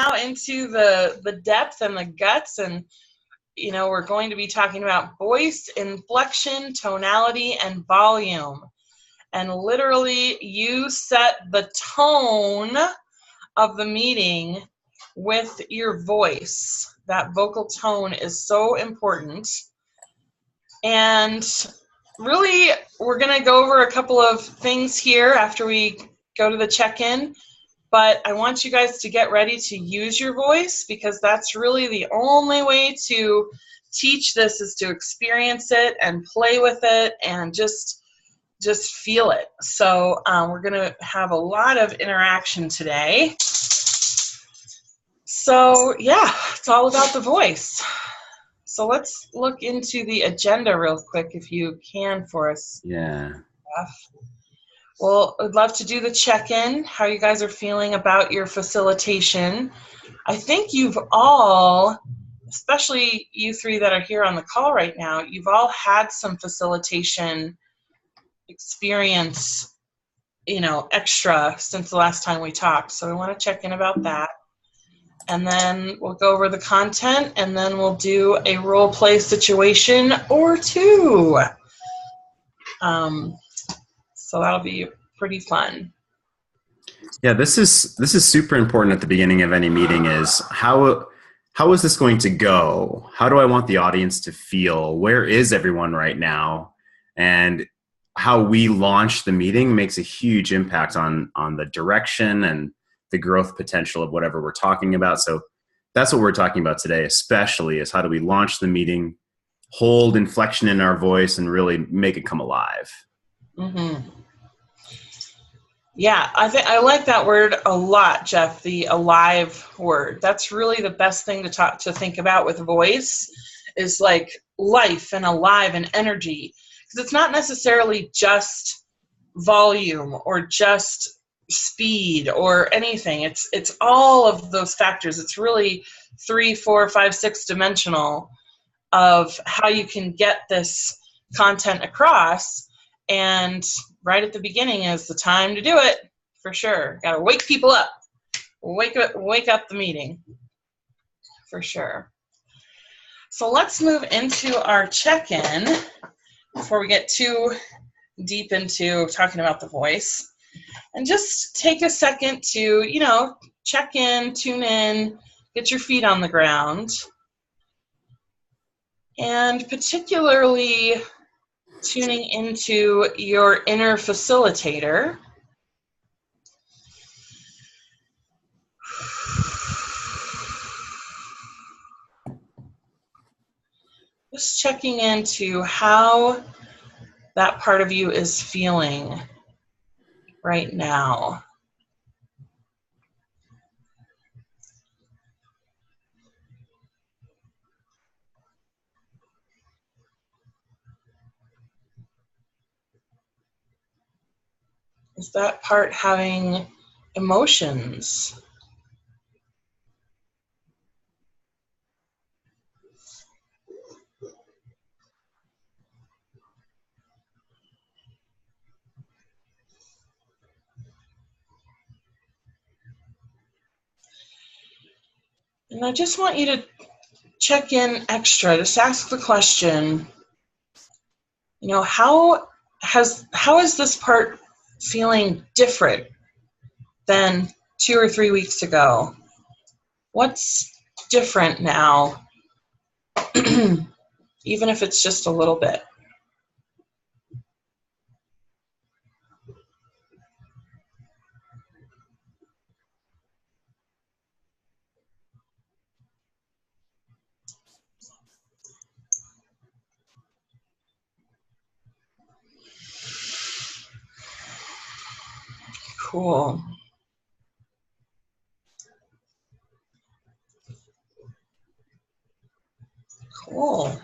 now into the depth and the guts, and we're going to be talking about voice, inflection, tonality, and volume. And literally, you set the tone of the meeting with your voice. That vocal tone is so important. And really, we're going to go over a couple of things here after we go to the check-in. But I want you guys to get ready to use your voice, because that's really the only way to teach this, is to experience it and play with it and just feel it. So we're going to have a lot of interaction today. So yeah, it's all about the voice. So let's look into the agenda real quick, if you can, for us. Yeah. Well, I'd love to do the check-in, how you guys are feeling about your facilitation. I think you've all, especially you three that are here on the call right now, you've all had some facilitation experience, extra since the last time we talked. So we want to check in about that. And then we'll go over the content, and then we'll do a role play situation or two. So that'll be pretty fun. Yeah, this is super important at the beginning of any meeting. Is how is this going to go? How do I want the audience to feel? Where is everyone right now? And how we launch the meeting makes a huge impact on the direction and the growth potential of whatever we're talking about. So that's what we're talking about today, especially, is how do we launch the meeting, hold inflection in our voice, and really make it come alive. Mm-hmm. Yeah, I like that word a lot, Jeff, the alive word. That's really the best thing to think about with voice, is like life and alive and energy. Because it's not necessarily just volume or just speed or anything. It's all of those factors. It's really 3, 4, 5, 6 dimensional of how you can get this content across. And right at the beginning is the time to do it, for sure. Got to wake people up. Wake up the meeting, for sure. So let's move into our check-in before we get too deep into talking about the voice. And just take a second to, check in, tune in, get your feet on the ground. And particularly tuning into your inner facilitator. Just checking into how that part of you is feeling right now. Is that part having emotions? And I just want you to check in extra. Just ask the question, how is this part feeling different than 2 or 3 weeks ago? What's different now? Even if it's just a little bit. Cool. Cool.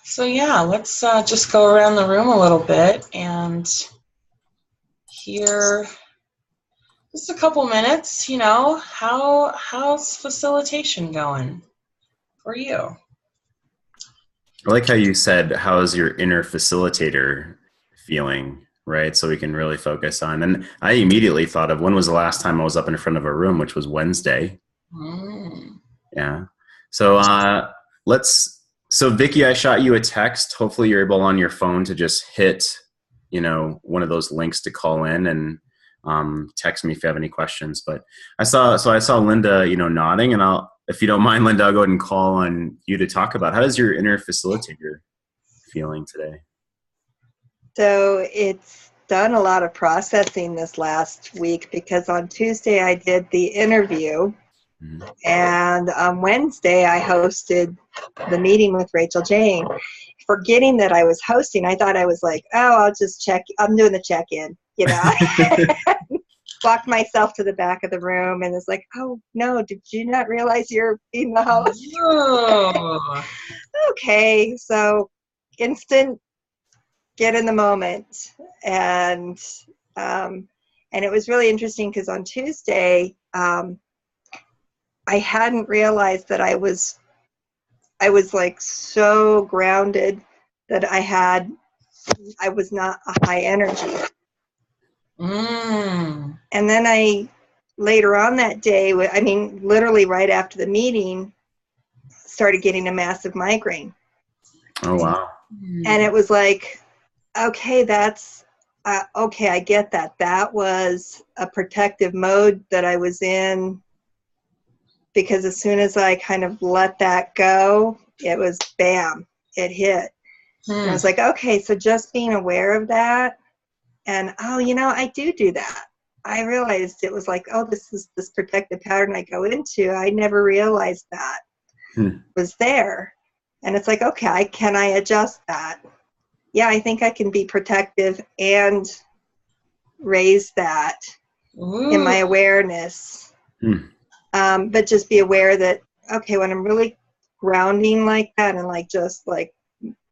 So yeah, let's just go around the room a little bit and hear just a couple minutes, how's facilitation going for you? I like how you said, how's your inner facilitator feeling? right? So we can really focus on. And I immediately thought of when was the last time I was up in front of a room, which was Wednesday. Mm. Yeah. So so Vicky, I shot you a text. Hopefully you're able on your phone to just hit, one of those links to call in and text me if you have any questions. But I saw Linda, nodding, and if you don't mind, Linda, I'll go ahead and call on you to talk about how does your inner facilitator feeling today? So it's done a lot of processing this last week because on Tuesday I did the interview, and on Wednesday I hosted the meeting with Rachel Jane. Forgetting that I was hosting, I thought I was like, oh, I'll just check. I'm doing the check-in, Walked myself to the back of the room and was like, oh, no, did you not realize you're being the host? Oh. Okay, so instant get in the moment. And it was really interesting because on Tuesday, I hadn't realized that I was like so grounded that I was not a high energy. Mm. And then later on that day, literally right after the meeting, started getting a massive migraine. Oh, wow. And it was like, okay, okay, I get that. That was a protective mode that I was in, because as soon as I kind of let that go, it was bam, it hit. And I was like, okay, so just being aware of that, and I do that. I realized it was like, oh, this is this protective pattern I go into. I never realized that was there. And it's like, okay, can I adjust that? Yeah, I think I can be protective and raise that in my awareness. But just be aware that, okay, when I'm really grounding like that and like just like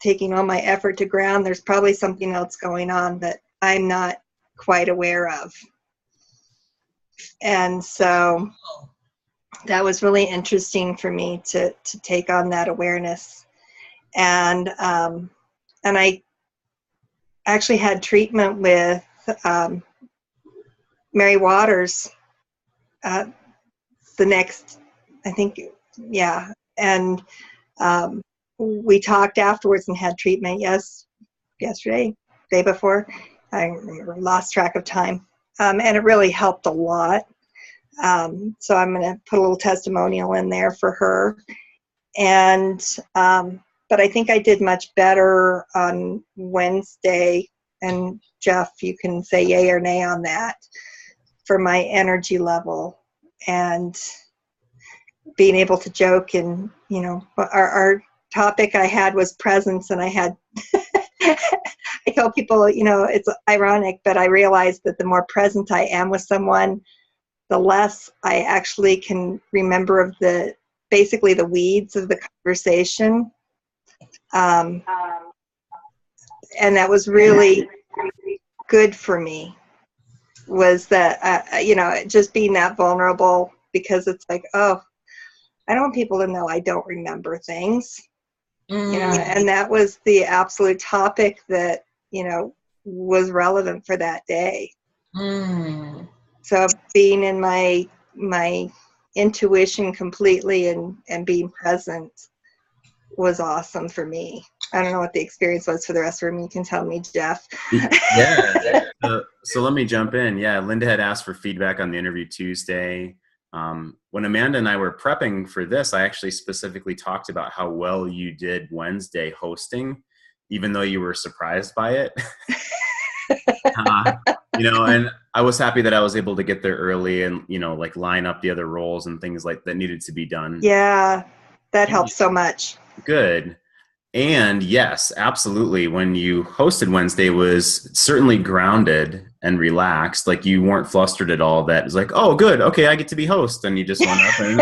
taking all my effort to ground, there's probably something else going on that I'm not quite aware of. And so that was really interesting for me to take on that awareness. And I actually had treatment with Mary Waters the next, I think, yeah. And we talked afterwards and had treatment yesterday, day before. I lost track of time. And it really helped a lot. So I'm going to put a little testimonial in there for her. And but I think I did much better on Wednesday. And Jeff, you can say yay or nay on that, for my energy level and being able to joke. And our topic I had was presence, and I had I tell people, it's ironic, but I realized that the more present I am with someone, the less I actually can remember of basically the weeds of the conversation. And that was really good for me, was that, just being that vulnerable, because it's like, oh, I don't want people to know I don't remember things. And that was the absolute topic that, was relevant for that day. So being in my intuition completely and being present was awesome for me. I don't know what the experience was for the rest of them. You can tell me, Jeff. Yeah. So let me jump in. Yeah, Linda had asked for feedback on the interview Tuesday. When Amanda and I were prepping for this, I actually specifically talked about how well you did Wednesday hosting, even though you were surprised by it. And I was happy that I was able to get there early and, like line up the other roles and things like that needed to be done. Yeah, that helps so much. Good. And yes, absolutely. When you hosted Wednesday, was certainly grounded and relaxed. Like you weren't flustered at all. That was like, oh, good. Okay, I get to be host. And you just went up and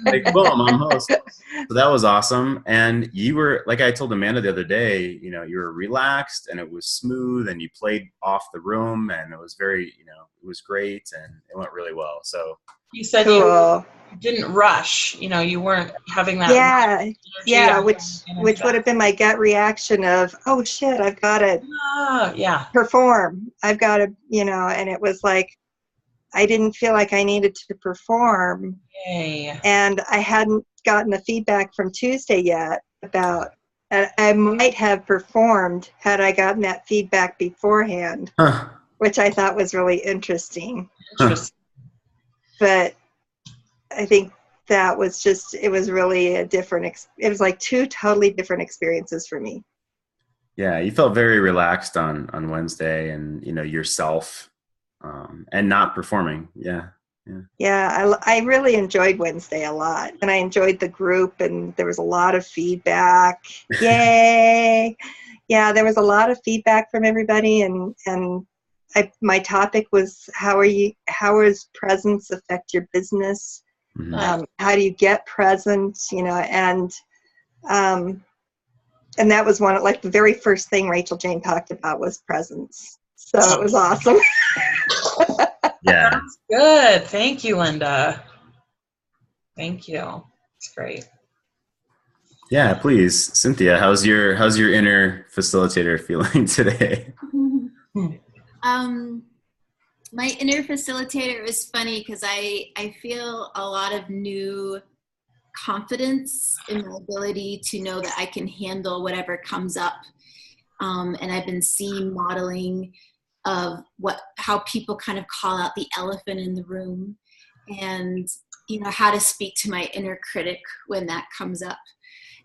like, boom, I'm host. So that was awesome. And you were, like I told Amanda the other day, you were relaxed and it was smooth and you played off the room and it was very, it was great and it went really well. So you said cool. didn't rush. You know, you weren't having that. Which would have been my gut reaction of, oh shit, I've got to perform. I've got to, you know, and it was like, I didn't feel like I needed to perform. Yay. And I hadn't gotten the feedback from Tuesday yet about, I might have performed had I gotten that feedback beforehand, which I thought was really interesting. But I think that was just, it was really a different, it was like two totally different experiences for me. Yeah, you felt very relaxed on Wednesday, and, you know, yourself, and not performing. Yeah, I really enjoyed Wednesday a lot, and I enjoyed the group, and there was a lot of feedback. Yay! Yeah, there was a lot of feedback from everybody, and my topic was how does presence affect your business? Mm-hmm. How do you get presence? You know, and that was one, like the very first thing Rachel Jane talked about was presence. So it was awesome. Yeah. That's good. Thank you, Linda. Thank you. It's great. Yeah, please. Cynthia, how's your inner facilitator feeling today? My inner facilitator is funny because I feel a lot of new confidence in my ability to know that I can handle whatever comes up. And I've been seeing modeling of how people kind of call out the elephant in the room, and, you know, how to speak to my inner critic when that comes up.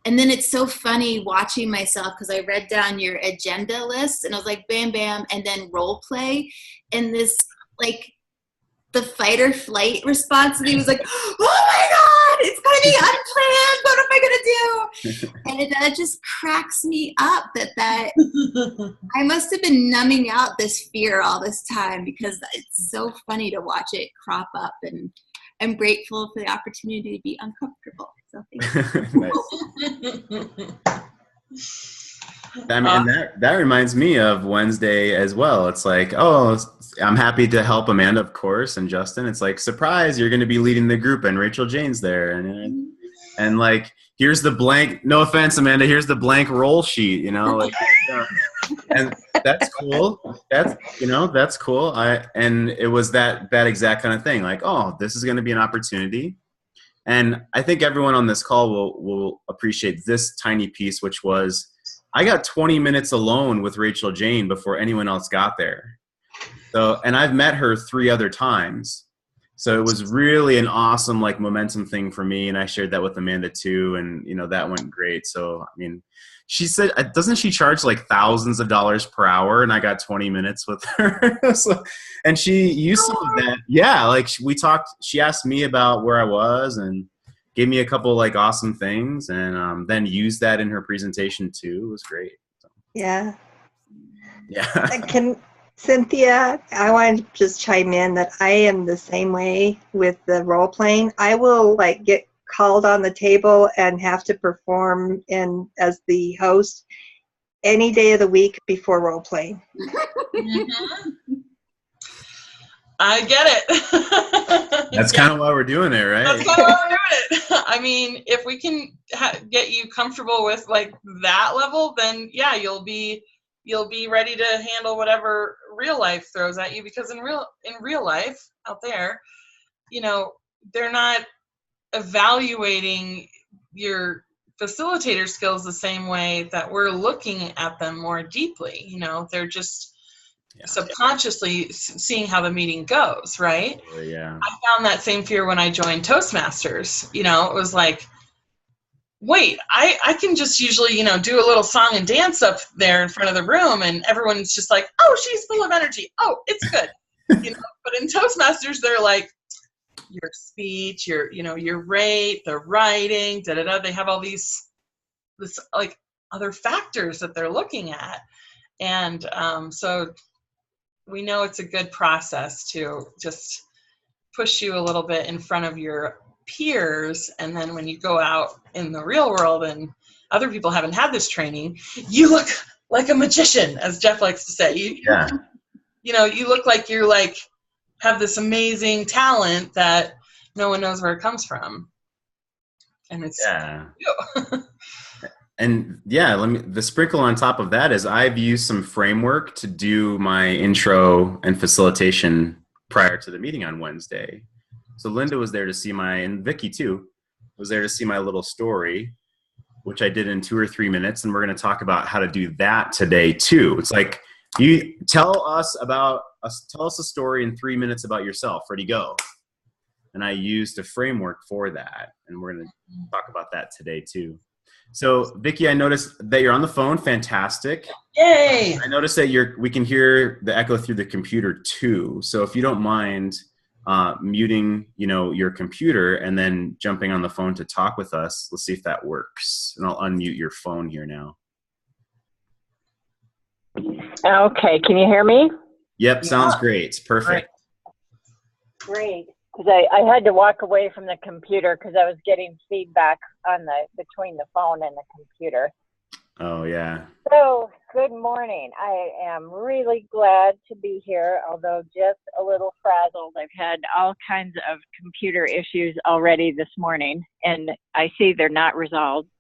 And then it's so funny watching myself, because I read down your agenda list and I was like, bam, bam, and then role play. And this, like, the fight or flight response to me was like, oh my God, it's going to be unplanned. What am I going to do? And that just cracks me up that I must have been numbing out this fear all this time, because it's so funny to watch it crop up. And I'm grateful for the opportunity to be uncomfortable. So thank you. I mean, and that reminds me of Wednesday as well. It's like, oh, I'm happy to help Amanda, of course, and Justin. It's like, surprise, you're going to be leading the group, and Rachel Jane's there, and like, here's the blank. No offense, Amanda. Here's the blank roll sheet. You know, like, and that's cool. That's cool. And it was that exact kind of thing. Like, oh, this is going to be an opportunity. And I think everyone on this call will appreciate this tiny piece, which was, I got 20 minutes alone with Rachel Jane before anyone else got there. So, and I've met her 3 other times. So it was really an awesome, like, momentum thing for me. And I shared that with Amanda too. And, you know, that went great. So, I mean, she said, doesn't she charge like thousands of dollars per hour? And I got 20 minutes with her. So, and she used some of that. Yeah. Like, we talked, she asked me about where I was and gave me a couple like awesome things, and then used that in her presentation too. It was great. So. Yeah. Yeah. Cynthia, I want to just chime in that I am the same way with the role playing. I will like get called on the table and have to perform as the host any day of the week before role playing. Mm-hmm. I get it. That's kind of why we're doing it, right? That's kind of why we're doing it. I mean, if we can get you comfortable with like that level, then yeah, you'll be ready to handle whatever real life throws at you. Because in real life out there, you know, they're not evaluating your facilitator skills the same way that we're looking at them more deeply. You know, they're just subconsciously seeing how the meeting goes, right? Yeah. I found that same fear when I joined Toastmasters. You know, it was like, wait, I can just usually, you know, do a little song and dance up there in front of the room, and everyone's just like, oh, she's full of energy. Oh, it's good. You know, but in Toastmasters, they're like, your speech, your rate, the writing, They have all this like other factors that they're looking at. And so we know it's a good process to just push you a little bit in front of your peers. And then when you go out in the real world and other people haven't had this training, you look like a magician, as Jeff likes to say. You know, you look like you're like, have this amazing talent that no one knows where it comes from. And it's yeah. And yeah, the sprinkle on top of that is I've used some framework to do my intro and facilitation prior to the meeting on Wednesday. So Linda was there to see and Vicky too, was there to see my little story, which I did in 2 or 3 minutes. And we're going to talk about how to do that today too. It's like, you tell us a story in 3 minutes about yourself. Ready, go. And I used a framework for that. And we're going to talk about that today too. So Vicky, I noticed that you're on the phone. Fantastic. Yay. I noticed that we can hear the echo through the computer too. So if you don't mind muting, your computer and then jumping on the phone to talk with us, let's see if that works. And I'll unmute your phone here now. Okay, can you hear me? Yep, sounds great. Perfect. Great. Because I had to walk away from the computer because I was getting feedback between the phone and the computer. Oh, yeah. So, good morning. I am really glad to be here, although just a little frazzled. I've had all kinds of computer issues already this morning, and I see they're not resolved.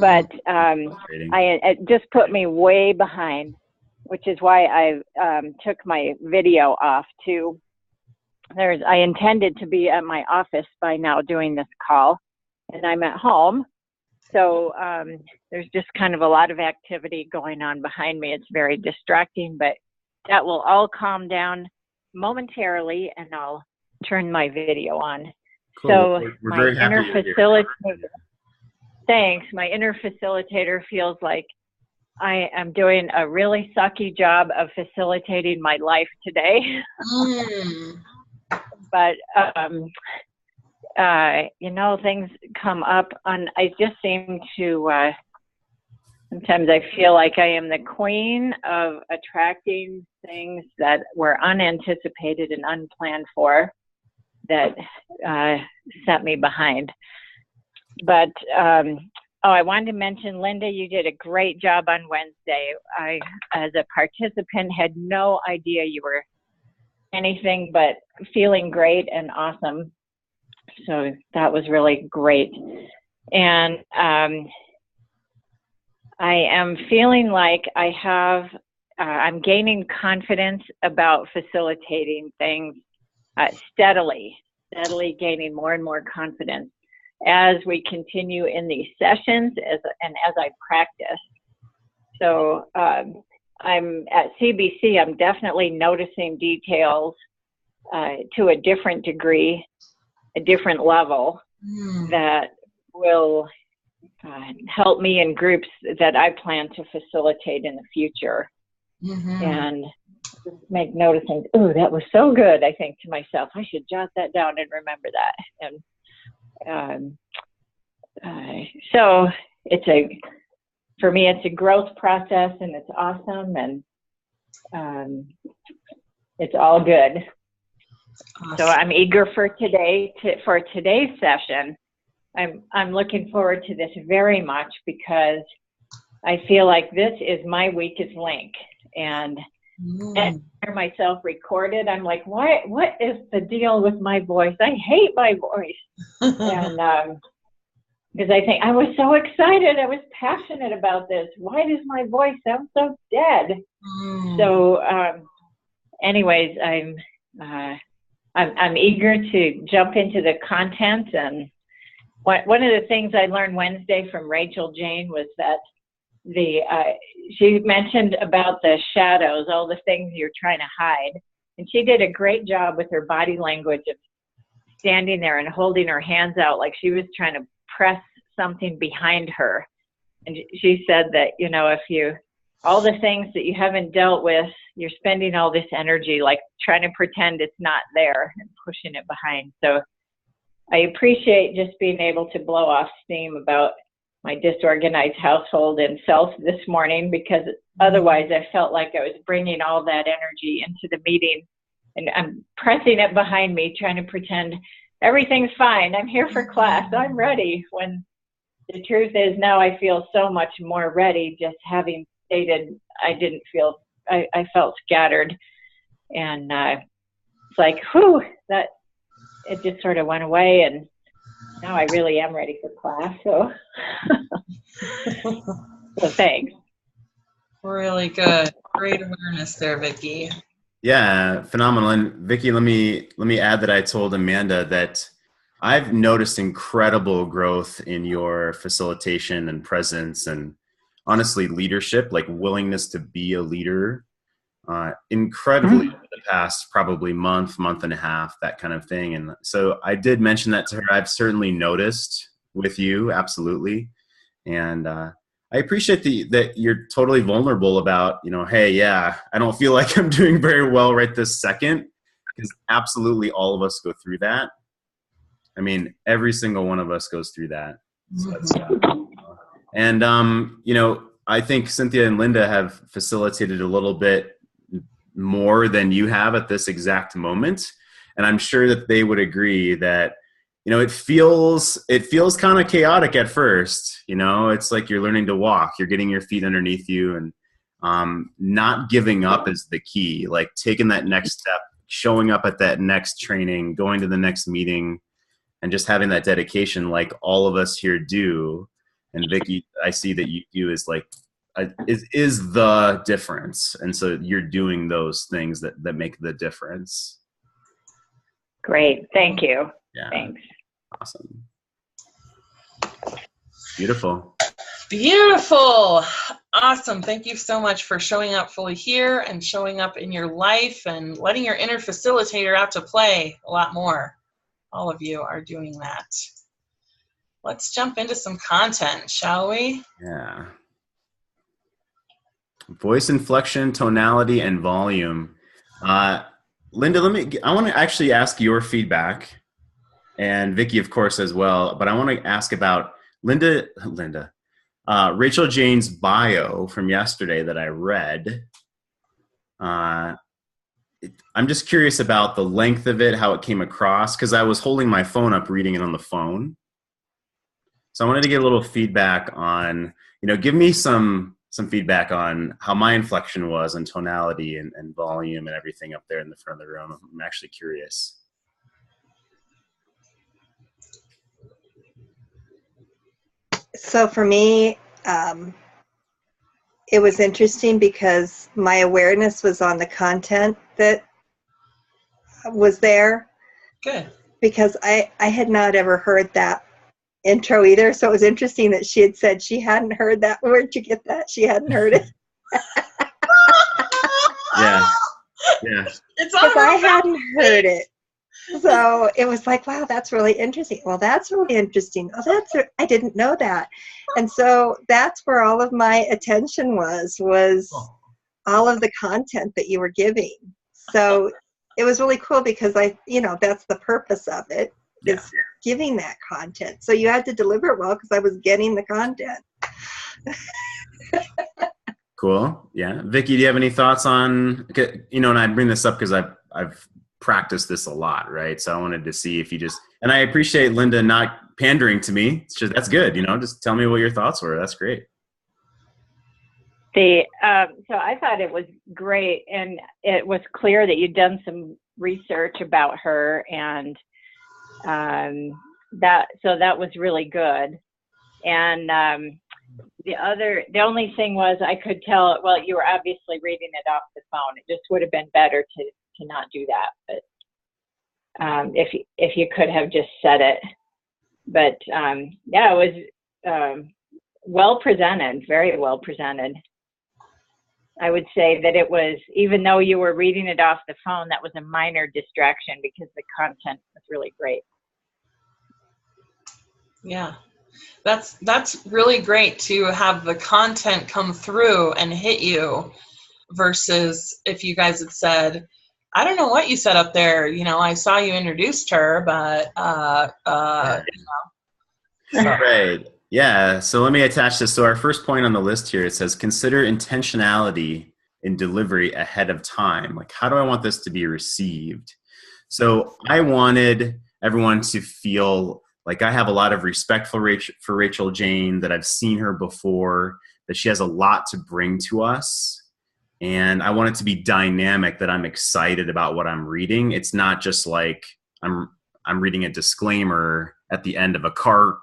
But it just put me way behind, which is why I took my video off too. I intended to be at my office by now doing this call, and I'm at home. So there's just kind of a lot of activity going on behind me. It's very distracting, but that will all calm down momentarily, and I'll turn my video on. Cool. So We're my very happy inner you're here. facilitator, thanks. My inner facilitator feels like I am doing a really sucky job of facilitating my life today. But, things come up I just seem to, sometimes I feel like I am the queen of attracting things that were unanticipated and unplanned for that set me behind. But, I wanted to mention, Linda, you did a great job on Wednesday. I, as a participant, had no idea you were anything but feeling great and awesome. So that was really great. And I am feeling like I'm gaining confidence about facilitating things steadily gaining more and more confidence as we continue in these sessions and as I practice. So I'm at CBC, I'm definitely noticing details to a different degree, a different level that will help me in groups that I plan to facilitate in the future. And just make noticing, oh, that was so good, I think to myself, I should jot that down and remember that. And so for me, it's a growth process, and it's awesome, and it's all good. Awesome. So I'm eager for today's session. I'm looking forward to this very much because I feel like this is my weakest link, and I hear myself recorded. I'm like, what is the deal with my voice? I hate my voice. And because I think I was so excited, I was passionate about this. Why does my voice sound so dead? So anyways, I'm eager to jump into the content. And one of the things I learned Wednesday from Rachel Jane was that she mentioned about the shadows, all the things you're trying to hide. And she did a great job with her body language of standing there and holding her hands out like she was trying to press something behind her. And she said that, all the things that you haven't dealt with, you're spending all this energy like trying to pretend it's not there and pushing it behind. So I appreciate just being able to blow off steam about my disorganized household and self this morning, because otherwise I felt like I was bringing all that energy into the meeting, and I'm pressing it behind me, trying to pretend everything's fine. I'm here for class. I'm ready. When the truth is now I feel so much more ready, just having stated I felt scattered. And it's like, whew, it just sort of went away, and now I really am ready for class. So, so thanks. Really good. Great awareness there, Vicki. Yeah, phenomenal. And Vicki, let me add that I told Amanda that I've noticed incredible growth in your facilitation and presence, and honestly leadership, like willingness to be a leader, incredibly over the past probably month and a half, that kind of thing. And so I did mention that to her. I've certainly noticed with you, absolutely. And I appreciate that you're totally vulnerable about, hey, yeah, I don't feel like I'm doing very well right this second, because absolutely all of us go through that. I mean, every single one of us goes through that. So that's, and, I think Cynthia and Linda have facilitated a little bit more than you have at this exact moment. And I'm sure that they would agree that, it feels kind of chaotic at first. It's like you're learning to walk, you're getting your feet underneath you, and not giving up is the key. Like taking that next step, showing up at that next training, going to the next meeting, and just having that dedication like all of us here do. And Vicki, I see that you do is like, is the difference. And so you're doing those things that make the difference. Great. Thank you. Yeah. Thanks. Awesome. Beautiful. Beautiful. Awesome. Thank you so much for showing up fully here and showing up in your life and letting your inner facilitator out to play a lot more. All of you are doing that. Let's jump into some content, shall we? Yeah. Voice inflection, tonality, and volume. Linda, I want to actually ask your feedback, and Vicki, of course, as well. But I want to ask about Rachel Jane's bio from yesterday that I read. I'm just curious about the length of it, how it came across, because I was holding my phone up, reading it on the phone. So I wanted to get a little feedback on, give me some feedback on how my inflection was and tonality and volume and everything up there in the front of the room. I'm actually curious. So for me, it was interesting because my awareness was on the content that was there. Good. Because I had not ever heard that intro either. So it was interesting that she had said she hadn't heard that. Where'd you get that? She hadn't heard it. Yeah. Yeah. Because I hadn't heard it. So it was like, wow, that's really interesting. Well, that's really interesting. Oh, I didn't know that. And so that's where all of my attention was all of the content that you were giving. So it was really cool because that's the purpose of it, is giving that content. So you had to deliver it well because I was getting the content. Cool. Yeah. Vicki, do you have any thoughts on, and I bring this up because I've practiced this a lot, right? So I wanted to see if you and I appreciate Linda not pandering to me. It's just, that's good. Just tell me what your thoughts were. That's great. So I thought it was great, and it was clear that you'd done some research about her, and that was really good. And the only thing was I could tell, well, you were obviously reading it off the phone. It just would have been better to not do that. But if you could have just said it. But it was well presented, very well presented. I would say that it was, even though you were reading it off the phone, that was a minor distraction because the content was really great. Yeah. That's really great to have the content come through and hit you versus if you guys had said, I don't know what you said up there. I saw you introduced her, but, Right. Yeah. So let me attach this. So our first point on the list here, it says, consider intentionality in delivery ahead of time. Like, how do I want this to be received? So I wanted everyone to feel like I have a lot of respect for Rachel Jane, that I've seen her before, that she has a lot to bring to us. And I want it to be dynamic, that I'm excited about what I'm reading. It's not just like I'm I'm reading a disclaimer at the end of a car,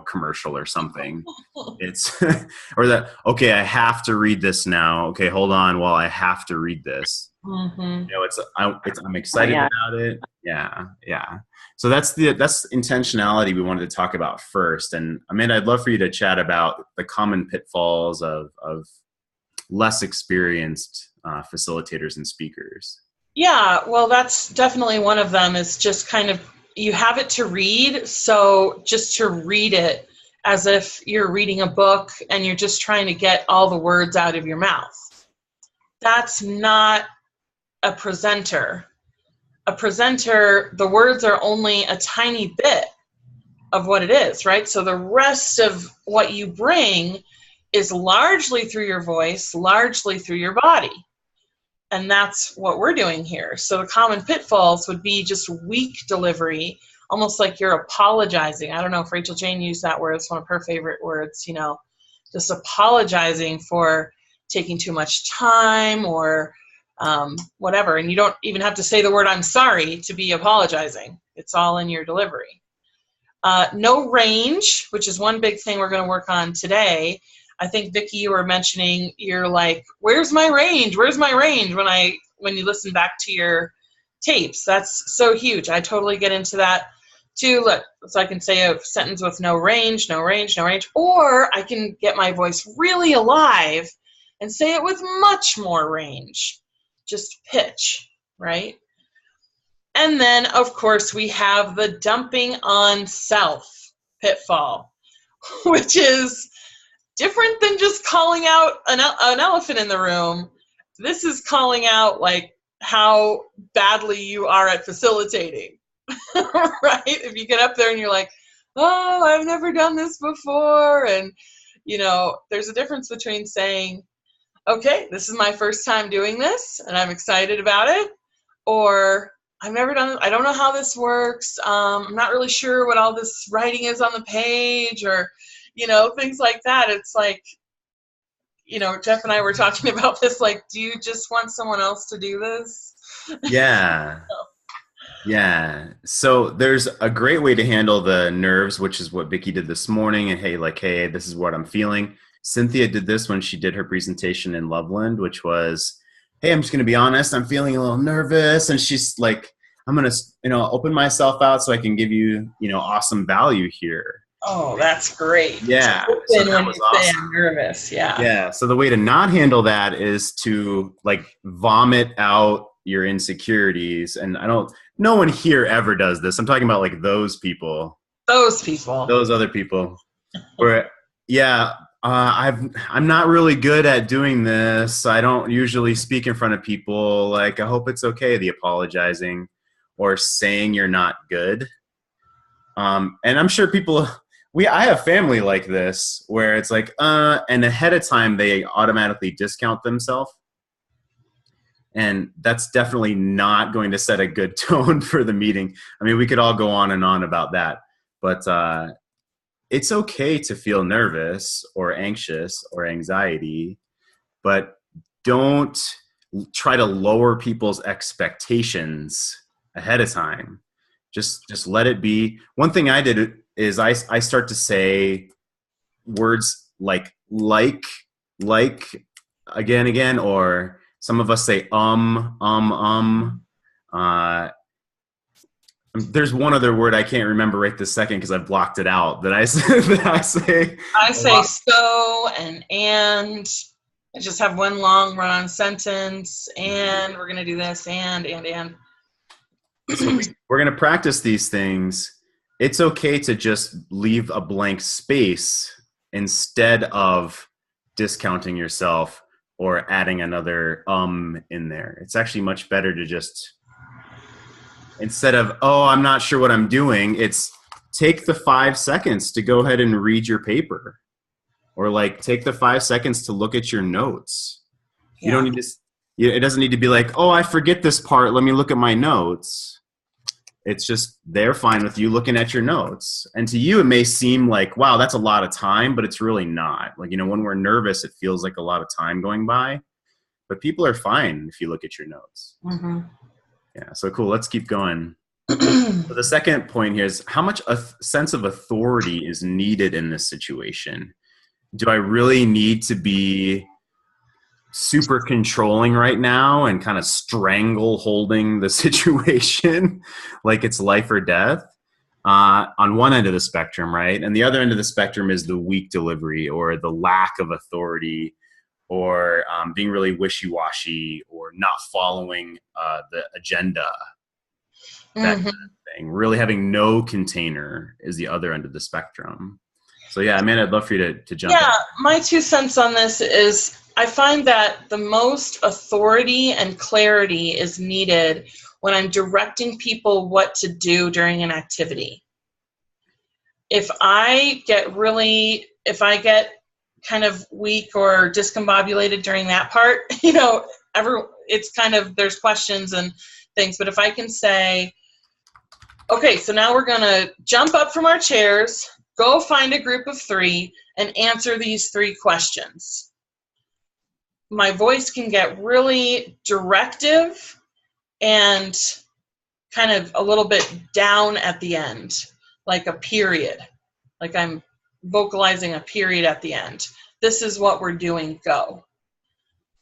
commercial or something. It's, or that, okay, I have to read this now. Okay, hold on while I have to read this. Mm-hmm. I'm excited about it. Yeah. Yeah. So that's intentionality we wanted to talk about first. And Amanda, I'd love for you to chat about the common pitfalls of less experienced facilitators and speakers. Yeah, well, that's definitely one of them, is just kind of, you have it to read, so just to read it as if you're reading a book and you're just trying to get all the words out of your mouth. That's not a presenter. A presenter, the words are only a tiny bit of what it is, right? So the rest of what you bring is largely through your voice, largely through your body. And that's what we're doing here. So the common pitfalls would be just weak delivery, almost like you're apologizing. I don't know if Rachel Jane used that word. It's one of her favorite words, just apologizing for taking too much time or whatever. And you don't even have to say the word "I'm sorry" to be apologizing. It's all in your delivery. No range, which is one big thing we're going to work on today. I think, Vicki, you were mentioning, you're like, where's my range? Where's my range? When you listen back to your tapes, that's so huge. I totally get into that too. Look, so I can say a sentence with no range, no range, no range, or I can get my voice really alive and say it with much more range, just pitch, right? And then, of course, we have the dumping on self pitfall, which is different than just calling out an elephant in the room. This is calling out like how badly you are at facilitating, right? If you get up there and you're like, oh, I've never done this before. And, there's a difference between saying, okay, this is my first time doing this and I'm excited about it, or I've never done it. I don't know how this works. I'm not really sure what all this writing is on the page, or things like that. It's like, Jeff and I were talking about this, like, do you just want someone else to do this? Yeah. Yeah. So there's a great way to handle the nerves, which is what Vicki did this morning. And hey, this is what I'm feeling. Cynthia did this when she did her presentation in Loveland, which was, hey, I'm just going to be honest. I'm feeling a little nervous. And she's like, I'm going to, open myself out so I can give you, awesome value here. Oh, that's great. Yeah. So when you say I'm nervous, yeah. Yeah. So the way to not handle that is to vomit out your insecurities. And no one here ever does this. I'm talking about like those people. Those other people. Where, yeah, I'm not really good at doing this. I don't usually speak in front of people. Like, I hope it's okay, the apologizing or saying you're not good. And I'm sure I have family like this where it's like, and ahead of time they automatically discount themselves. And that's definitely not going to set a good tone for the meeting. I mean, we could all go on and on about that, but it's okay to feel nervous or anxious or anxiety, but don't try to lower people's expectations ahead of time. Just let it be. One thing I did is I start to say words like again, or some of us say there's one other word I can't remember right this second because I blocked it out that I say. I say so and I just have one long run-on sentence, and we're gonna do this and. So we're gonna practice these things. It's okay to just leave a blank space instead of discounting yourself or adding another in there. It's actually much better to just, instead of, oh, I'm not sure what I'm doing, it's take the 5 seconds to go ahead and read your paper, or like take the 5 seconds to look at your notes. Yeah. You don't need to, it doesn't need to be like, oh, I forget this part, let me look at my notes. It's just, they're fine with you looking at your notes. And to you, it may seem like, wow, that's a lot of time, but it's really not. Like, when we're nervous, it feels like a lot of time going by, but people are fine if you look at your notes. Mm-hmm. Yeah. So cool. Let's keep going. So the second point here is how much a sense of authority is needed in this situation. Do I really need to be super controlling right now and kind of strangle holding the situation like it's life or death on one end of the spectrum, right? And the other end of the spectrum is the weak delivery or the lack of authority or being really wishy-washy or not following the agenda. That kind of thing. Really having no container is the other end of the spectrum. So yeah, Amanda, I'd love for you to jump in. Yeah, my 2 cents on this is I find that the most authority and clarity is needed when I'm directing people what to do during an activity. If I get kind of weak or discombobulated during that part, it's kind of, there's questions and things, but if I can say, okay, so now we're going to jump up from our chairs, go find a group of 3, and answer these 3 questions. My voice can get really directive and kind of a little bit down at the end, like a period. Like I'm vocalizing a period at the end. This is what we're doing, go.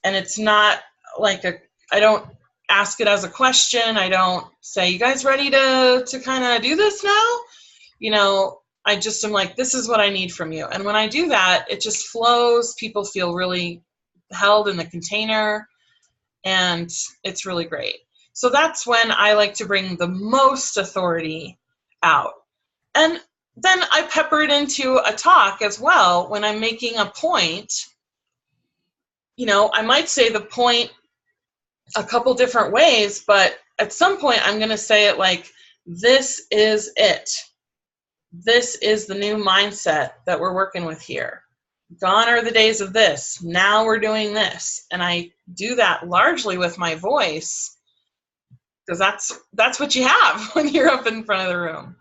And it's not like I don't ask it as a question. I don't say, you guys ready to kind of do this now? I just am like, this is what I need from you. And when I do that, it just flows. People feel really held in the container, and it's really great. So that's when I like to bring the most authority out. And then I pepper it into a talk as well. When I'm making a point, I might say the point a couple different ways, but at some point I'm going to say it like, this is it. This is the new mindset that we're working with here. Gone are the days of this. Now we're doing this. And I do that largely with my voice because that's what you have when you're up in front of the room.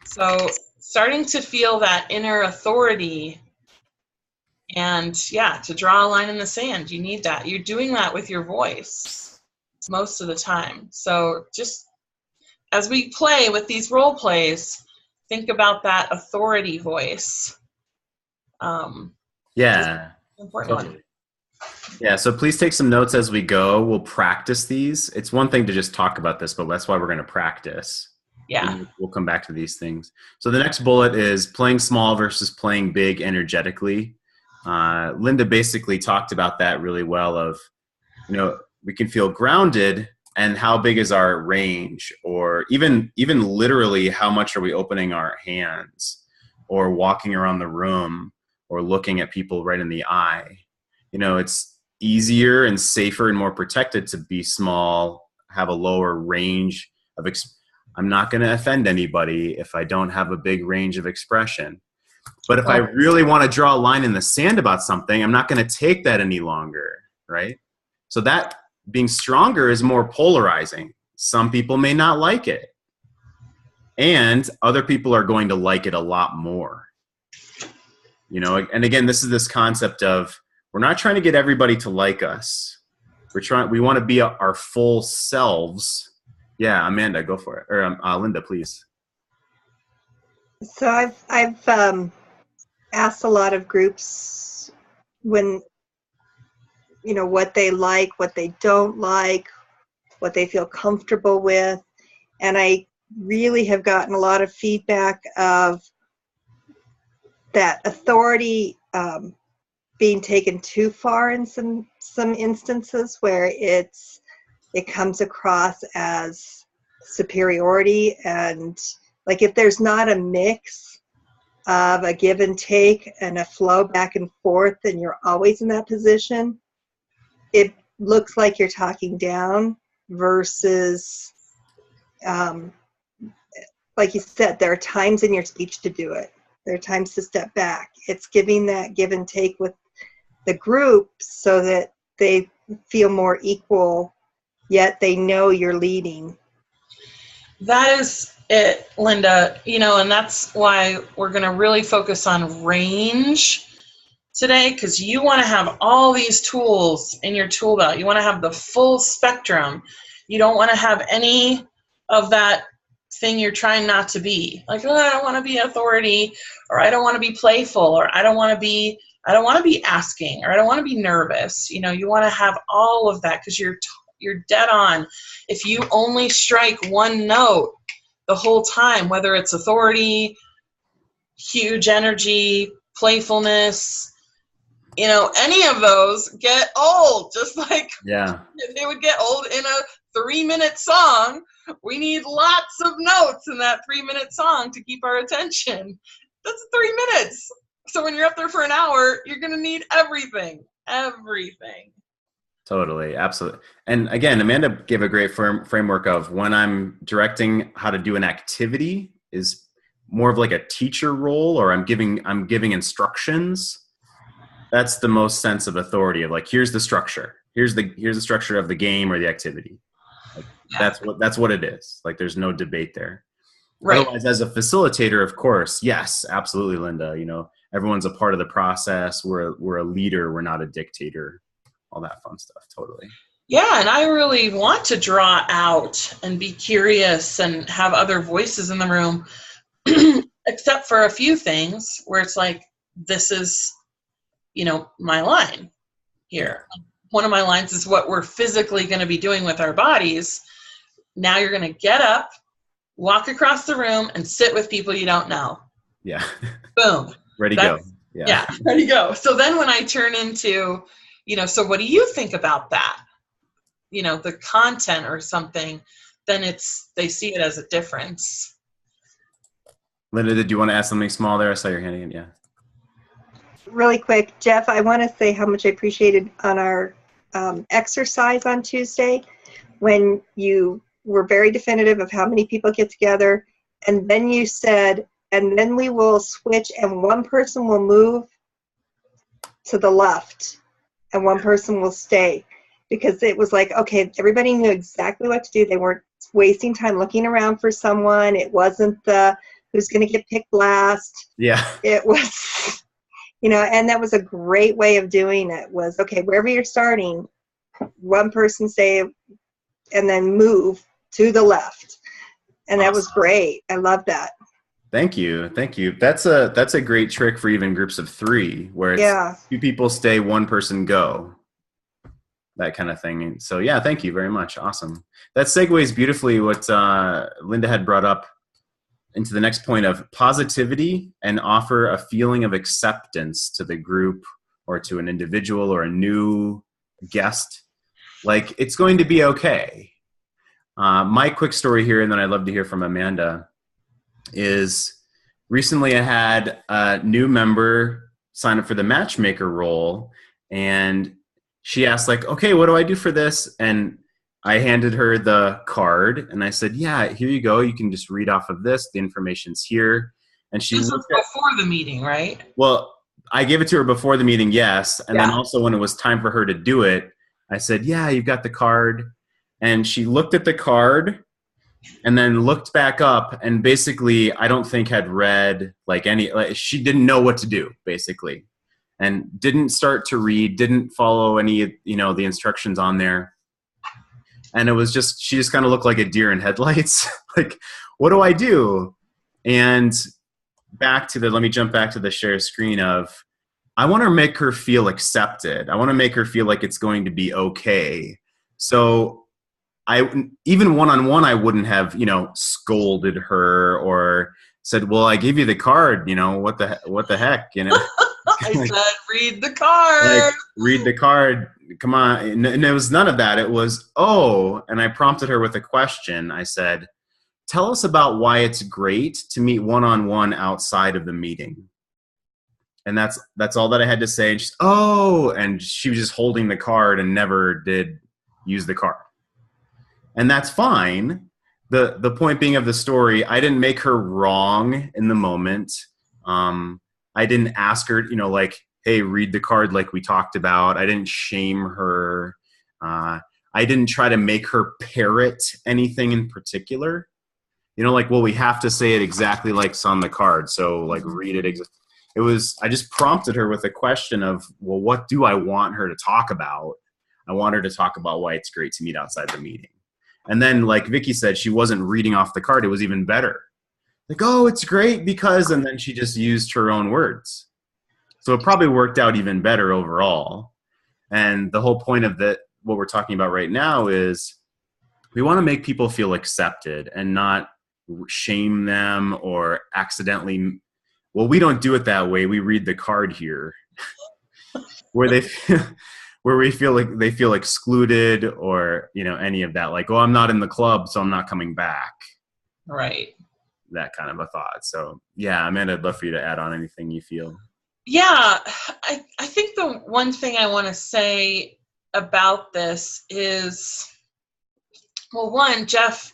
So starting to feel that inner authority and to draw a line in the sand, you need that. You're doing that with your voice most of the time. So just as we play with these role plays, think about that authority voice. Important one. Yeah, so please take some notes as we go. We'll practice these. It's one thing to just talk about this, but that's why we're going to practice. Yeah. We'll come back to these things. So the next bullet is playing small versus playing big energetically. Linda basically talked about that really well of, we can feel grounded and how big is our range, or even literally how much are we opening our hands or walking around the room or looking at people right in the eye. It's easier and safer and more protected to be small, have a lower range of I'm not going to offend anybody if I don't have a big range of expression. But if I really want to draw a line in the sand about something, I'm not going to take that any longer, right? So that being stronger is more polarizing. Some people may not like it. And other people are going to like it a lot more. And again, this is this concept of we're not trying to get everybody to like us. We want to be our full selves. Yeah, Amanda, go for it. Or Linda, please. So I've asked a lot of groups when, what they like, what they don't like, what they feel comfortable with. And I really have gotten a lot of feedback of that authority being taken too far in some instances where it comes across as superiority, and like if there's not a mix of a give and take and a flow back and forth and you're always in that position, it looks like you're talking down versus like you said, there are times in your speech to do it. There are times to step back. It's giving that give and take with the group so that they feel more equal, yet they know you're leading. That is it, Linda. And that's why we're going to really focus on range today, because you want to have all these tools in your tool belt. You want to have the full spectrum. You don't want to have any of that thing you're trying not to be. Like, oh, I don't want to be authority, or I don't want to be playful, or I don't want to be asking, or I don't want to be nervous. You know, you want to have all of that because you're dead on. If you only strike one note the whole time, whether it's authority, huge energy, playfulness, you know, any of those get old, just like they would get old in a 3-minute song. We need lots of notes in that 3-minute song to keep our attention. That's 3 minutes. So when you're up there for an hour, you're going to need everything. Totally. Absolutely. And again, Amanda gave a great framework of when I'm directing how to do an activity is more of like a teacher role, or I'm giving instructions. That's the most sense of authority of like, here's the structure. Here's the structure of the game or the activity. Like, that's what it is. Like, there's no debate there. Right. Otherwise, as a facilitator, of course, yes, absolutely, Linda. You know, everyone's a part of the process. We're a leader. We're not a dictator. All that fun stuff. Totally. Yeah, and I really want to draw out and be curious and have other voices in the room, except for a few things where it's like, this is, you know, my line here. One of my lines is what we're physically going to be doing with our bodies. Now you're going to get up, walk across the room, and sit with people you don't know. Yeah. Boom. Ready, go. Yeah, ready, go. So then when I turn into, you know, so what do you think about that? You know, the content or something, then they see it as a difference. Linda, did you want to ask something small there? I saw your hand again. Yeah. Really quick, Jeff, I want to say how much I appreciated on our exercise on Tuesday when you were very definitive of how many people get together, and then you said, and then we will switch and one person will move to the left and one person will stay, because it was like, okay, everybody knew exactly what to do. They weren't wasting time looking around for someone. It wasn't the who's going to get picked last. Yeah. It was, you know, and that was a great way of doing it. Was, okay, wherever you're starting, one person stay and then move to the left. And that was great. I love that. Thank you. That's a great trick for even groups of 3, where it's 2 people stay, 1 person go, that kind of thing. So yeah, thank you very much. Awesome. That segues beautifully what Linda had brought up into the next point of positivity, and offer a feeling of acceptance to the group or to an individual or a new guest. Like, it's going to be okay. My quick story here, and then I'd love to hear from Amanda, is recently I had a new member sign up for the matchmaker role, and she asked, like, okay, what do I do for this? And I handed her the card and I said, yeah, here you go. You can just read off of this. The information's here. And she This was before the meeting, right? Well, I gave it to her before the meeting, yes. And then also when it was time for her to do it, I said, yeah, you've got the card. And she looked at the card and then looked back up, and basically I don't think had read she didn't know what to do, basically, and didn't start to read, didn't follow any, you know, the instructions on there. And it was just, she just kind of looked like a deer in headlights. Like, what do I do? And let me jump back to the share screen of, I want to make her feel accepted. I want to make her feel like it's going to be okay. So even one-on-one, I wouldn't have, you know, scolded her or said, well, I gave you the card, you know, what the heck, you know? I said, read the card. Like, read the card. Come on. And it was none of that. It was, and I prompted her with a question. I said, tell us about why it's great to meet one-on-one outside of the meeting. And that's all that I had to say. And she's, and she was just holding the card and never did use the card. And that's fine. The point being of the story, I didn't make her wrong in the moment. I didn't ask her, you know, like, hey, read the card like we talked about. I didn't shame her. I didn't try to make her parrot anything in particular. You know, like, well, we have to say it exactly like it's on the card. So, like, read it. I just prompted her with a question of, well, what do I want her to talk about? I want her to talk about why it's great to meet outside the meeting. And then, like Vicky said, she wasn't reading off the card. It was even better. Like, oh, it's great because, and then she just used her own words. So it probably worked out even better overall. And the whole point of what we're talking about right now is we want to make people feel accepted and not shame them or accidentally. Well, we don't do it that way. We read the card here where we feel like they feel excluded or, any of that. Like, oh, I'm not in the club, so I'm not coming back. Right. That kind of a thought. So yeah, Amanda, I'd love for you to add on anything you feel. Yeah, I think the one thing I want to say about this is, well, one, Jeff,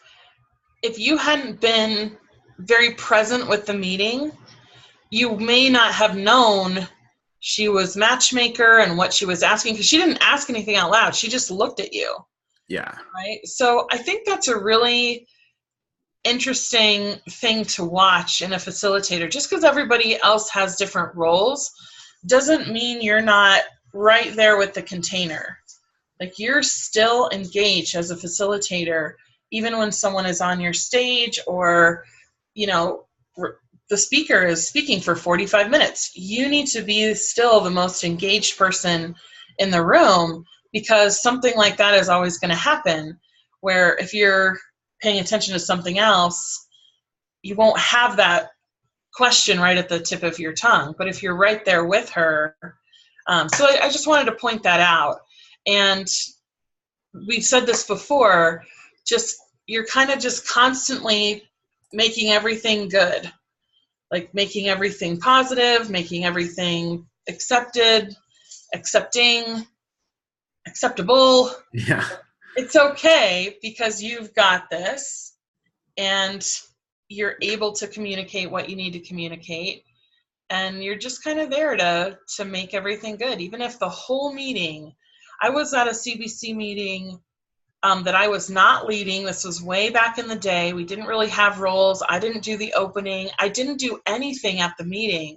if you hadn't been very present with the meeting, you may not have known she was matchmaker and what she was asking, because she didn't ask anything out loud. She just looked at you. Yeah. Right. So I think that's a really interesting thing to watch in a facilitator. Just because everybody else has different roles doesn't mean you're not right there with the container. Like, you're still engaged as a facilitator, even when someone is on your stage or, the speaker is speaking for 45 minutes. You need to be still the most engaged person in the room, because something like that is always going to happen, where if you're paying attention to something else, you won't have that question right at the tip of your tongue. But if you're right there with her, so I just wanted to point that out. And we've said this before, you're kind of just constantly making everything good, like making everything positive, making everything accepted, accepting, acceptable. Yeah. It's okay, because you've got this and you're able to communicate what you need to communicate, and you're just kind of there to make everything good. Even if the whole meeting, I was at a CBC meeting that I was not leading. This was way back in the day. We didn't really have roles. I didn't do the opening. I didn't do anything at the meeting.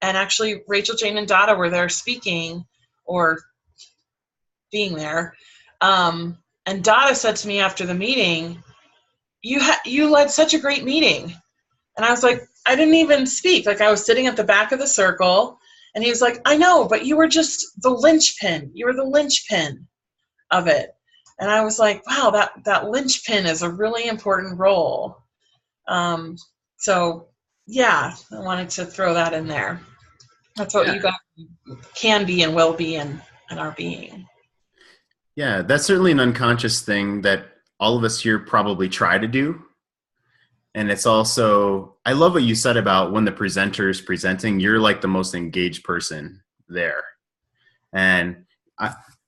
And actually, Rachel, Jane, and Dada were there speaking or being there. And Dada said to me after the meeting, you led such a great meeting. And I was like, I didn't even speak. Like, I was sitting at the back of the circle, and he was like, I know, but you were just the linchpin. You were the linchpin of it. And I was like, wow, that linchpin is a really important role. So yeah, I wanted to throw that in there. That's what you guys can be and will be and are being. Yeah, that's certainly an unconscious thing that all of us here probably try to do. And it's also, I love what you said about when the presenter is presenting, you're like the most engaged person there. And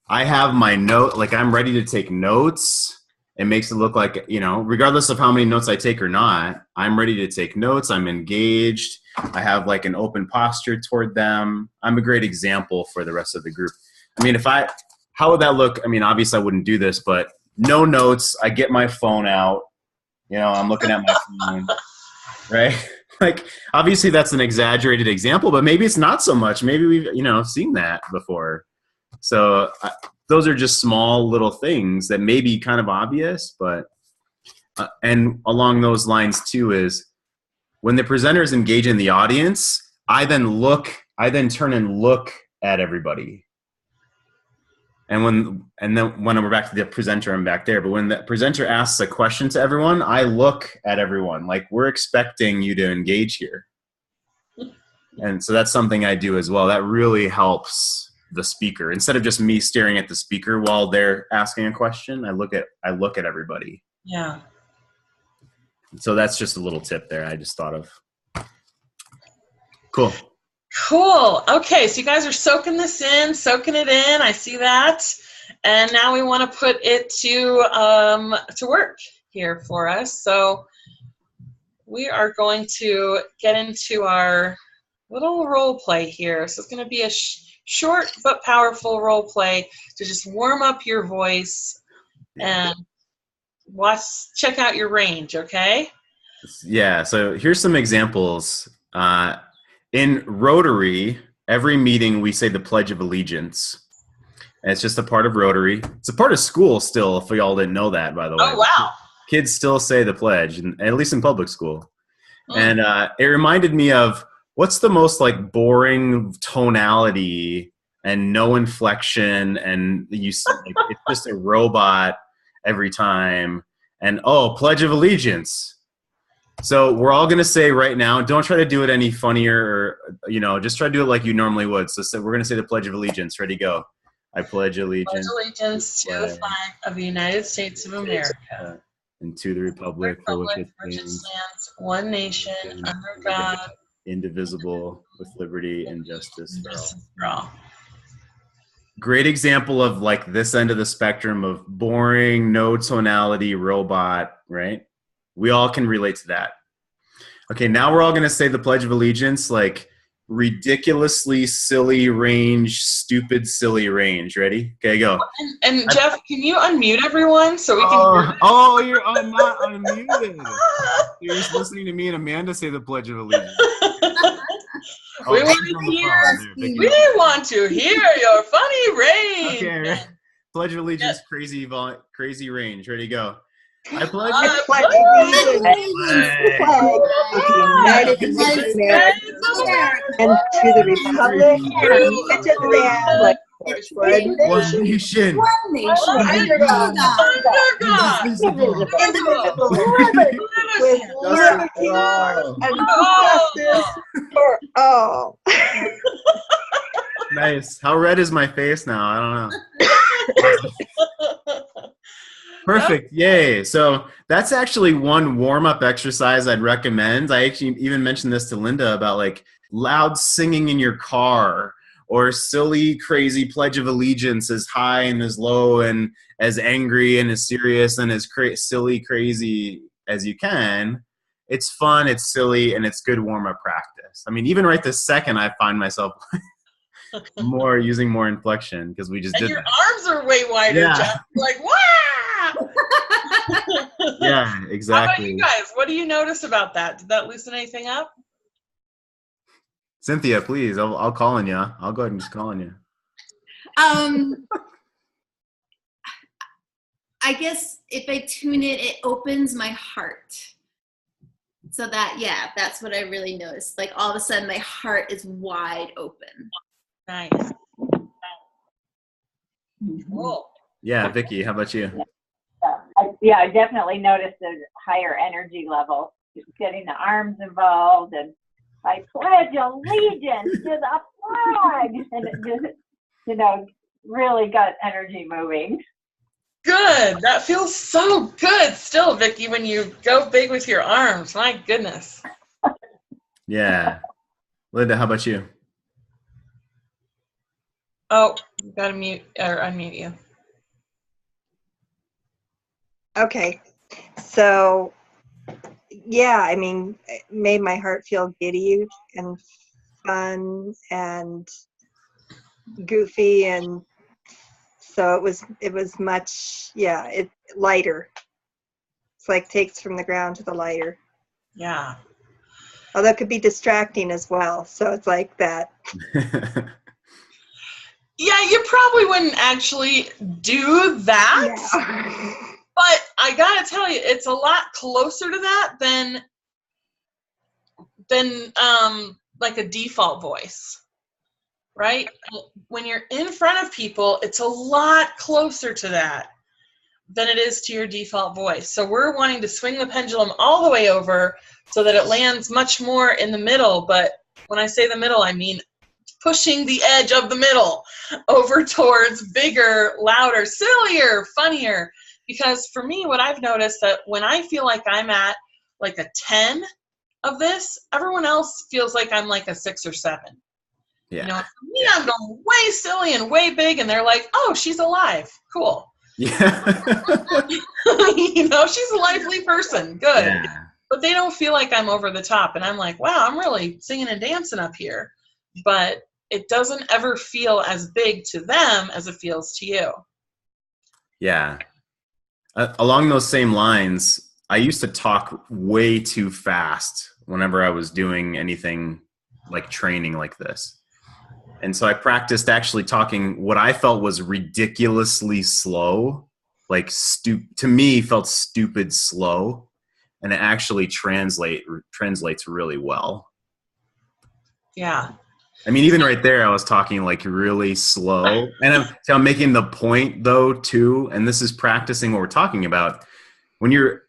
I have my note, like I'm ready to take notes. It makes it look like, regardless of how many notes I take or not, I'm ready to take notes. I'm engaged. I have like an open posture toward them. I'm a great example for the rest of the group. I mean, how would that look? I mean, obviously I wouldn't do this, but no notes. I get my phone out. I'm looking at my phone, right? Like, obviously that's an exaggerated example, but maybe it's not so much. Maybe we've, seen that before. So those are just small little things that may be kind of obvious, but, and along those lines too is when the presenter is engaging the audience, I then turn and look at everybody. And then when we're back to the presenter, I'm back there. But when the presenter asks a question to everyone, I look at everyone like we're expecting you to engage here. And so that's something I do as well. That really helps the speaker. Instead of just me staring at the speaker while they're asking a question, I look at everybody. Yeah. So that's just a little tip there I just thought of. Cool. Cool. Okay, so you guys are soaking it in. I see that. And now we want to put it to work here for us. So we are going to get into our little role play here. So it's going to be a short but powerful role play to just warm up your voice and check out your range, okay? Yeah, so here's some examples. In Rotary, every meeting we say the Pledge of Allegiance. And it's just a part of Rotary. It's a part of school still, if y'all didn't know that, by the way. Oh, wow. Kids still say the pledge, at least in public school. Mm. And it reminded me of what's the most like boring tonality and no inflection, and it's just a robot every time. And Pledge of Allegiance. So we're all gonna say right now, don't try to do it any funnier, or just try to do it like you normally would. So we're gonna say the Pledge of Allegiance. Ready, go. I pledge allegiance. Pledge allegiance to the flag of the United States of America. And to the republic for which it stands, one nation, under God, indivisible, with liberty and justice for all. all. Great example of like this end of the spectrum of boring, no tonality robot, right? We all can relate to that. Okay, now we're all going to say the Pledge of Allegiance, like ridiculously silly range, stupid silly range. Ready? Okay, go. And Jeff, can you unmute everyone so we can hear? You're not unmuted. You're just listening to me and Amanda say the Pledge of Allegiance. We want to hear your funny range. Okay, right. Pledge of Allegiance, crazy range. Ready, go. I pledge allegiance to the flag of the United States of America and to the republic which it stands one nation, under God, indivisible, with liberty and justice for all. Nice. How red is my face now? I don't know. Perfect. Yay. So that's actually one warm-up exercise I'd recommend. I actually even mentioned this to Linda about like loud singing in your car, or silly, crazy Pledge of Allegiance as high and as low and as angry and as serious and as silly, crazy as you can. It's fun, it's silly, and it's good warm-up practice. I mean, even right this second, I find myself using more inflection because we just did your that. Arms are way wider, Yeah. Jeff. Like, wow! Yeah, exactly. How about you guys? What do you notice about that? Did that loosen anything up? Cynthia, please. I'll call on you. I'll go ahead and just call on you. I guess if I tune it opens my heart. So that's what I really noticed. Like all of a sudden my heart is wide open. Nice. Cool. Yeah, Vicky, how about you? I definitely noticed a higher energy level. Getting the arms involved, and I pledge allegiance to the flag, and it just, really got energy moving. Good. That feels so good still, Vicky, when you go big with your arms. My goodness. Yeah. Linda, how about you? Oh, you gotta mute or unmute you. Okay, so I mean, it made my heart feel giddy and fun and goofy, and so it was much it lighter. It's like takes from the ground to the lighter. Yeah. Although it could be distracting as well, so it's like that. Yeah, you probably wouldn't actually do that. Yeah. But I gotta tell you, it's a lot closer to that than like a default voice, right? When you're in front of people, it's a lot closer to that than it is to your default voice. So we're wanting to swing the pendulum all the way over so that it lands much more in the middle. But when I say the middle, I mean pushing the edge of the middle over towards bigger, louder, sillier, funnier. Because for me, what I've noticed that when I feel like I'm at like a 10 of this, everyone else feels like I'm like a 6 or 7. Yeah. For me, I'm going way silly and way big, and they're like, oh, she's alive. Cool. Yeah. She's a lively person. Good. Yeah. But they don't feel like I'm over the top. And I'm like, wow, I'm really singing and dancing up here. But it doesn't ever feel as big to them as it feels to you. Yeah. Along those same lines, I used to talk way too fast whenever I was doing anything like training like this. And so I practiced actually talking what I felt was ridiculously slow, like to me felt stupid slow, and it actually translates really well. Yeah. I mean, even right there, I was talking like really slow, and I'm making the point though too. And this is practicing what we're talking about. When you're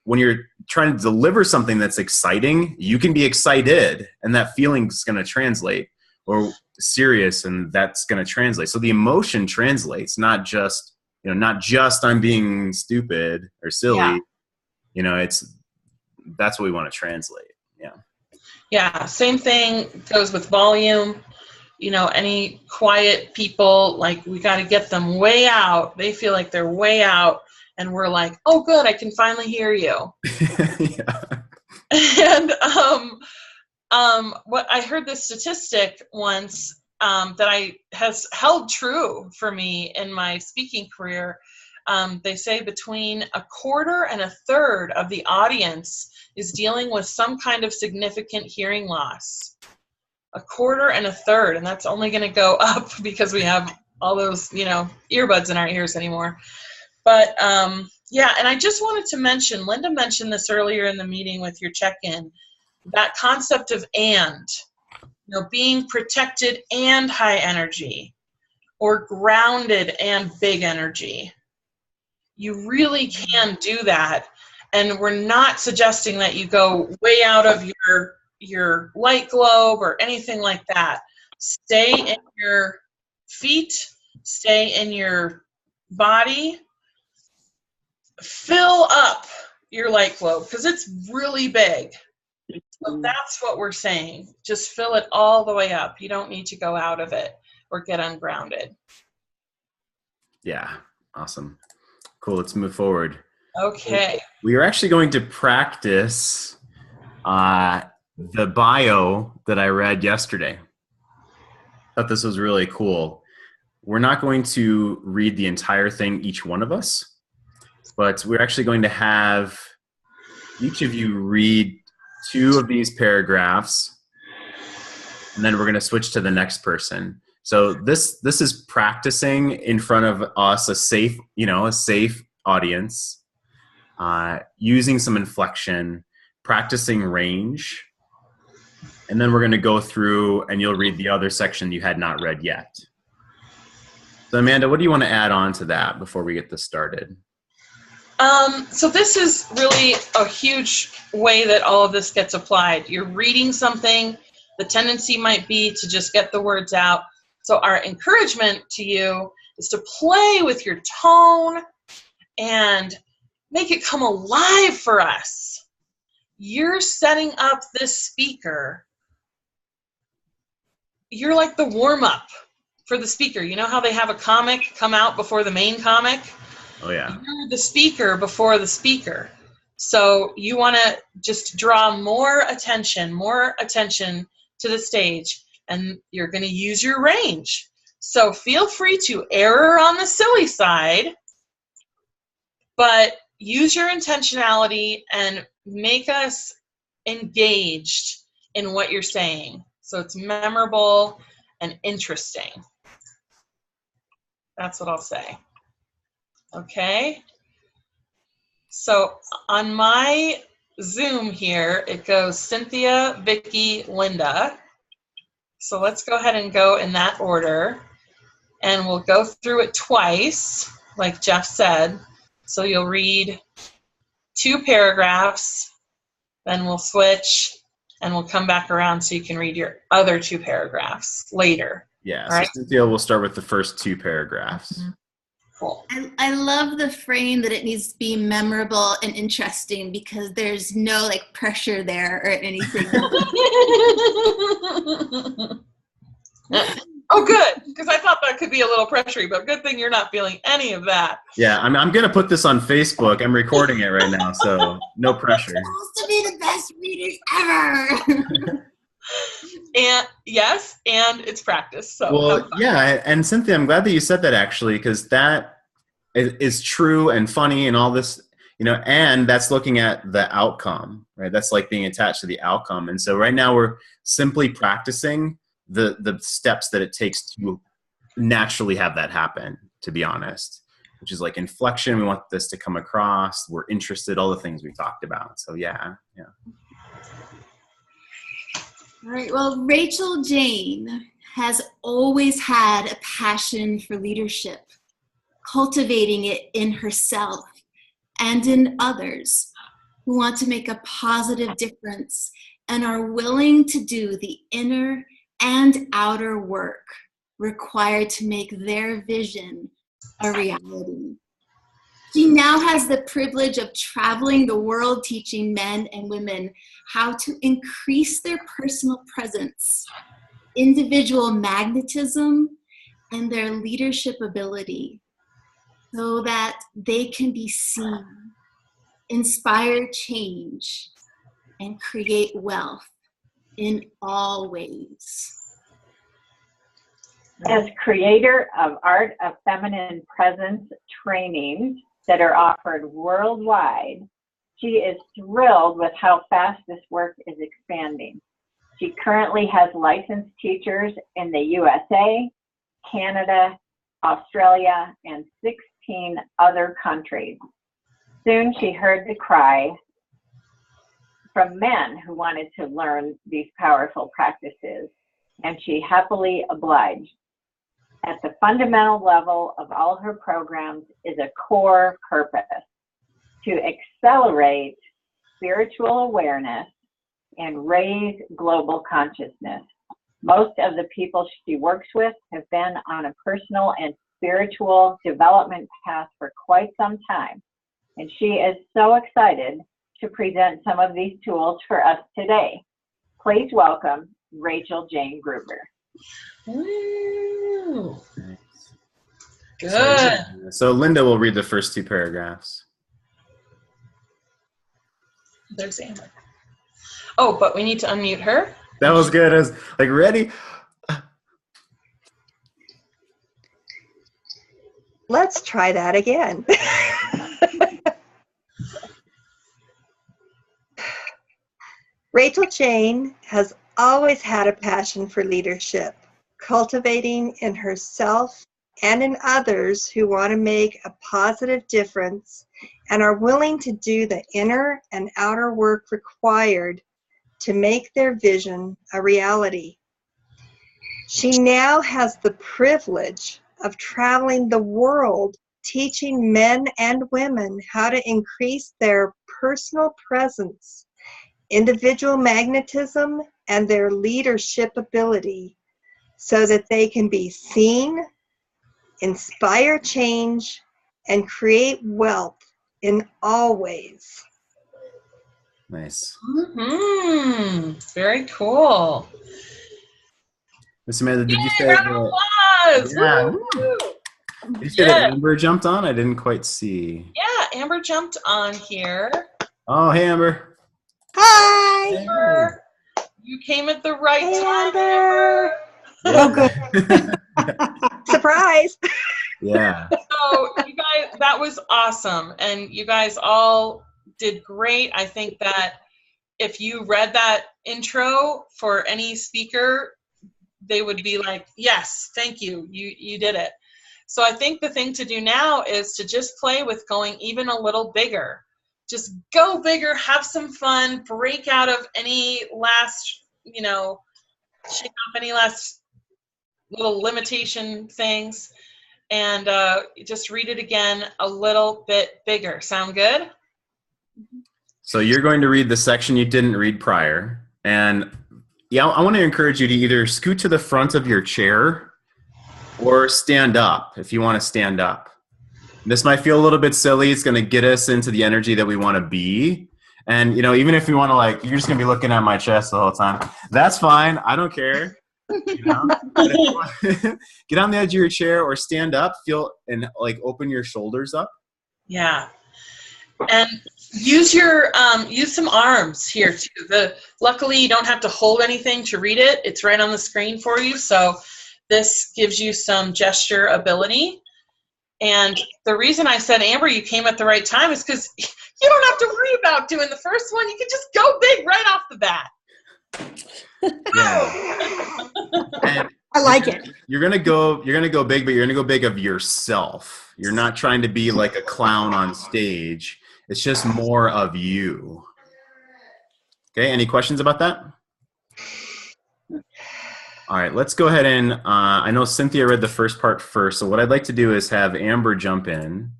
trying to deliver something that's exciting, you can be excited, and that feeling's going to translate, or serious, and that's going to translate. So the emotion translates, not just I'm being stupid or silly. Yeah. That's what we want to translate. Yeah. Yeah. Same thing goes with volume. Any quiet people, like, we got to get them way out. They feel like they're way out, and we're like, oh, good, I can finally hear you. Yeah. And what I heard this statistic once that has held true for me in my speaking career. They say between a quarter and a third of the audience is dealing with some kind of significant hearing loss. A quarter and a third, and that's only going to go up because we have all those, earbuds in our ears anymore. But yeah, and I just wanted to mention, Linda mentioned this earlier in the meeting with your check-in, that concept of being protected and high energy, or grounded and big energy. You really can do that, and we're not suggesting that you go way out of your light globe or anything like that. Stay in your feet, stay in your body, fill up your light globe because it's really big. So that's what we're saying. Just fill it all the way up. You don't need to go out of it or get ungrounded. Yeah. Awesome. Cool. Let's move forward. Okay. We are actually going to practice the bio that I read yesterday. I thought this was really cool. We're not going to read the entire thing, each one of us, but we're actually going to have each of you read 2 of these paragraphs, and then we're going to switch to the next person. So this is practicing in front of us, a safe audience, using some inflection, practicing range, and then we're going to go through and you'll read the other section you had not read yet. So Amanda, what do you want to add on to that before we get this started? So this is really a huge way that all of this gets applied. You're reading something, the tendency might be to just get the words out. So our encouragement to you is to play with your tone and make it come alive for us. You're setting up this speaker. You're like the warm-up for the speaker. You know how they have a comic come out before the main comic? Oh, yeah. You're the speaker before the speaker. So you want to just draw more attention to the stage, and you're going to use your range. So feel free to err on the silly side, but use your intentionality and make us engaged in what you're saying. So it's memorable and interesting. That's what I'll say. Okay. So on my Zoom here, it goes Cynthia, Vicky, Linda. So let's go ahead and go in that order. And we'll go through it twice, like Jeff said. So you'll read 2 paragraphs, then we'll switch, and we'll come back around so you can read your other 2 paragraphs later. Yeah, so right? Cynthia will start with the first 2 paragraphs. Mm-hmm. Cool. I love the frame that it needs to be memorable and interesting because there's no pressure there or anything. Oh, good, because I thought that could be a little pressury, but good thing you're not feeling any of that. Yeah, I'm going to put this on Facebook. I'm recording it right now, so no pressure. We're supposed to be the best readers ever. And yes, and it's practice. So well, yeah, and Cynthia, I'm glad that you said that actually, because that is true and funny and all this, and that's looking at the outcome, right? That's like being attached to the outcome. And so right now we're simply practicing the steps that it takes to naturally have that happen, to be honest, which is like inflection. We want this to come across. We're interested, all the things we talked about. So yeah. All right. Well, Rachel Jane has always had a passion for leadership, cultivating it in herself and in others who want to make a positive difference and are willing to do the inner and outer work required to make their vision a reality. She now has the privilege of traveling the world teaching men and women how to increase their personal presence, individual magnetism, and their leadership ability so that they can be seen, inspire change, and create wealth in all ways. As creator of Art of Feminine Presence trainings that are offered worldwide, she is thrilled with how fast this work is expanding. She currently has licensed teachers in the USA, Canada, Australia, and 16 other countries. Soon she heard the cry from men who wanted to learn these powerful practices, and she happily obliged. At the fundamental level of all her programs is a core purpose: to accelerate spiritual awareness and raise global consciousness. Most of the people she works with have been on a personal and spiritual development path for quite some time, and she is so excited to present some of these tools for us today. Please welcome Rachel Jane Gruber. Woo. Nice. Good. So Linda will read the first two paragraphs. There's Amber. Oh, but we need to unmute her. That was good. I was like, ready? Let's try that again. Rachel Jane has always had a passion for leadership, cultivating in herself and in others who want to make a positive difference and are willing to do the inner and outer work required to make their vision a reality. She now has the privilege of traveling the world, teaching men and women how to increase their personal presence, individual magnetism, and their leadership ability so that they can be seen, inspire change, and create wealth in all ways. Nice. Mm-hmm. Very cool. Miss Amanda, did you say round of applause! Yeah. Woo! Did you say that Amber jumped on? I didn't quite see. Yeah, Amber jumped on here. Oh, hey, Amber. Hi! Amber, you came at the right Hey, time, Amber. Amber. Oh, good. Surprise! Yeah. So, you guys, that was awesome. And you guys all did great. I think that if you read that intro for any speaker, they would be like, yes, thank you. You did it. So I think the thing to do now is to just play with going even a little bigger. Just go bigger, have some fun, break out of any last, shake off any last little limitation things, and just read it again a little bit bigger. Sound good? So you're going to read the section you didn't read prior. And yeah, I want to encourage you to either scoot to the front of your chair or stand up if you want to stand up. This might feel a little bit silly. It's going to get us into the energy that we want to be. And, even if you want to, you're just going to be looking at my chest the whole time. That's fine. I don't care. But if you want, get on the edge of your chair or stand up, and open your shoulders up. Yeah. And use some arms here too. Luckily you don't have to hold anything to read it. It's right on the screen for you. So this gives you some gesture ability. And the reason I said, Amber, you came at the right time is because you don't have to worry about doing the first one. You can just go big right off the bat. Yeah. I like it. You're gonna go big, but you're gonna go big of yourself. You're not trying to be like a clown on stage. It's just more of you. Okay, any questions about that? All right, let's go ahead and, I know Cynthia read the first part first, so what I'd like to do is have Amber jump in.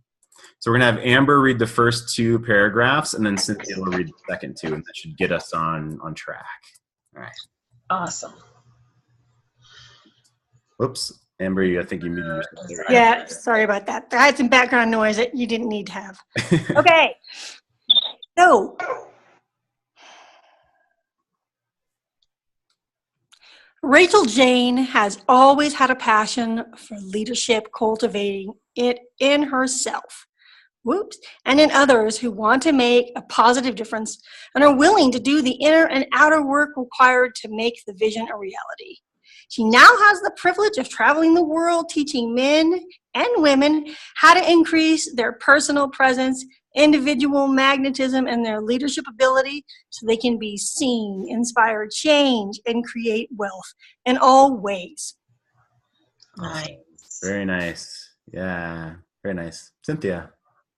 So we're gonna have Amber read the first 2 paragraphs, and then Cynthia will read the second 2, and that should get us on track. All right. Awesome. Whoops, Amber, I think you muted yourself there. Yeah, sorry about that. I had some background noise that you didn't need to have. Okay. So, Rachel Jane has always had a passion for leadership, cultivating it in herself. Whoops. And in others who want to make a positive difference and are willing to do the inner and outer work required to make the vision a reality. She now has the privilege of traveling the world, teaching men and women how to increase their personal presence, individual magnetism, and their leadership ability so they can be seen, inspire change, and create wealth in all ways. Nice. Very nice. Yeah, very nice. Cynthia.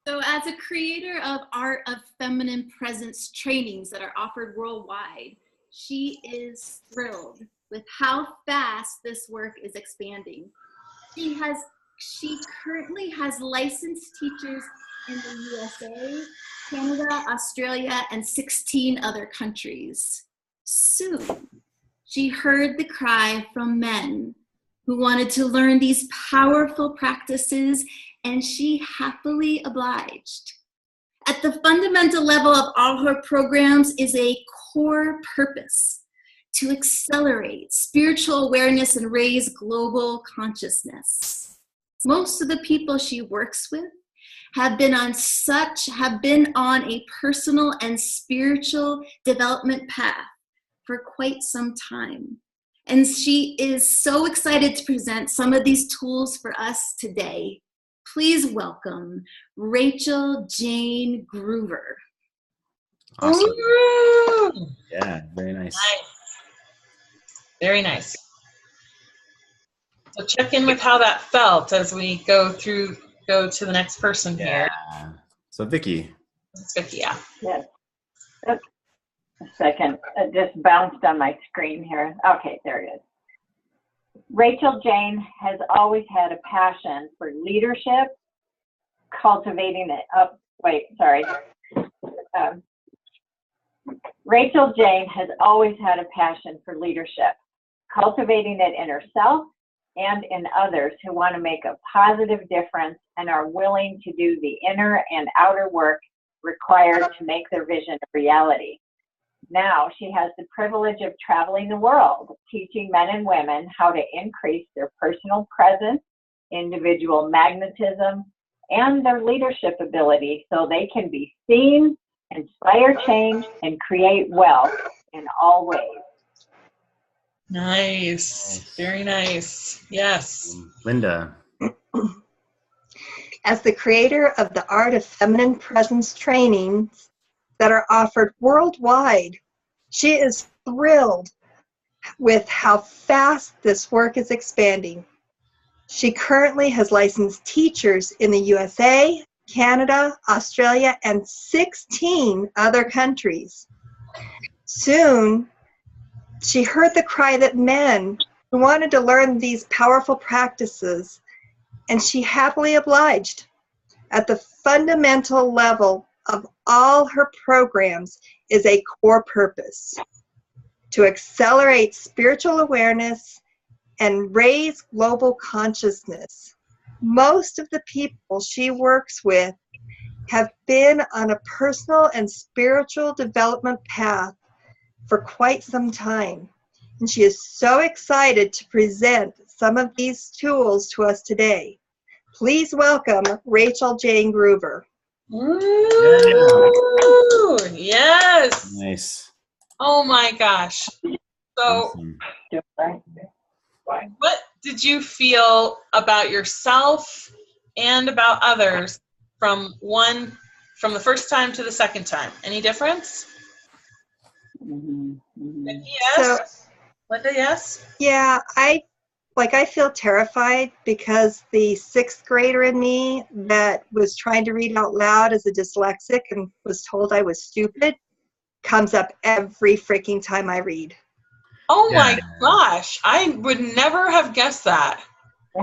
So as a creator of Art of Feminine Presence trainings that are offered worldwide, she is thrilled with how fast this work is expanding. She currently has licensed teachers in the USA, Canada, Australia, and 16 other countries. Soon, she heard the cry from men who wanted to learn these powerful practices, and she happily obliged. At the fundamental level of all her programs is a core purpose to accelerate spiritual awareness and raise global consciousness. Most of the people she works with have been on a personal and spiritual development path for quite some time. And she is so excited to present some of these tools for us today. Please welcome Rachel Jane Groover. Awesome. Ooh. Yeah, very nice. Nice. Very nice. So check in with how that felt as we go to the next person here. Yeah. So Vicky. It's Vicky, yeah. Yes. Oops. A second. It just bounced on my screen here. Okay, there it is. Rachel Jane has always had a passion for leadership, cultivating Rachel Jane has always had a passion for leadership, cultivating it in herself and in others who want to make a positive difference and are willing to do the inner and outer work required to make their vision a reality. Now she has the privilege of traveling the world, teaching men and women how to increase their personal presence, individual magnetism, and their leadership ability so they can be seen, inspire change, and create wealth in all ways. Nice. Very nice. Yes. Linda. As the creator of the Art of Feminine Presence trainings that are offered worldwide, she is thrilled with how fast this work is expanding. She currently has licensed teachers in the USA, Canada, Australia, and 16 other countries. Soon, she heard the cry that men who wanted to learn these powerful practices, and she happily obliged. At the fundamental level of all her programs is a core purpose: to accelerate spiritual awareness and raise global consciousness. Most of the people she works with have been on a personal and spiritual development path for quite some time. And she is so excited to present some of these tools to us today. Please welcome Rachel Jane Groover. Ooh, yes. Nice. Oh my gosh. So, Awesome. what did you feel about yourself and about others from the first time to the second time? Any difference? Mm-hmm. Mm-hmm. Yes. So, Linda, yes? yeah, I like I feel terrified because the 6th grader in me that was trying to read out loud as a dyslexic and was told I was stupid comes up every freaking time I read. Oh Yeah. my gosh, I would never have guessed that.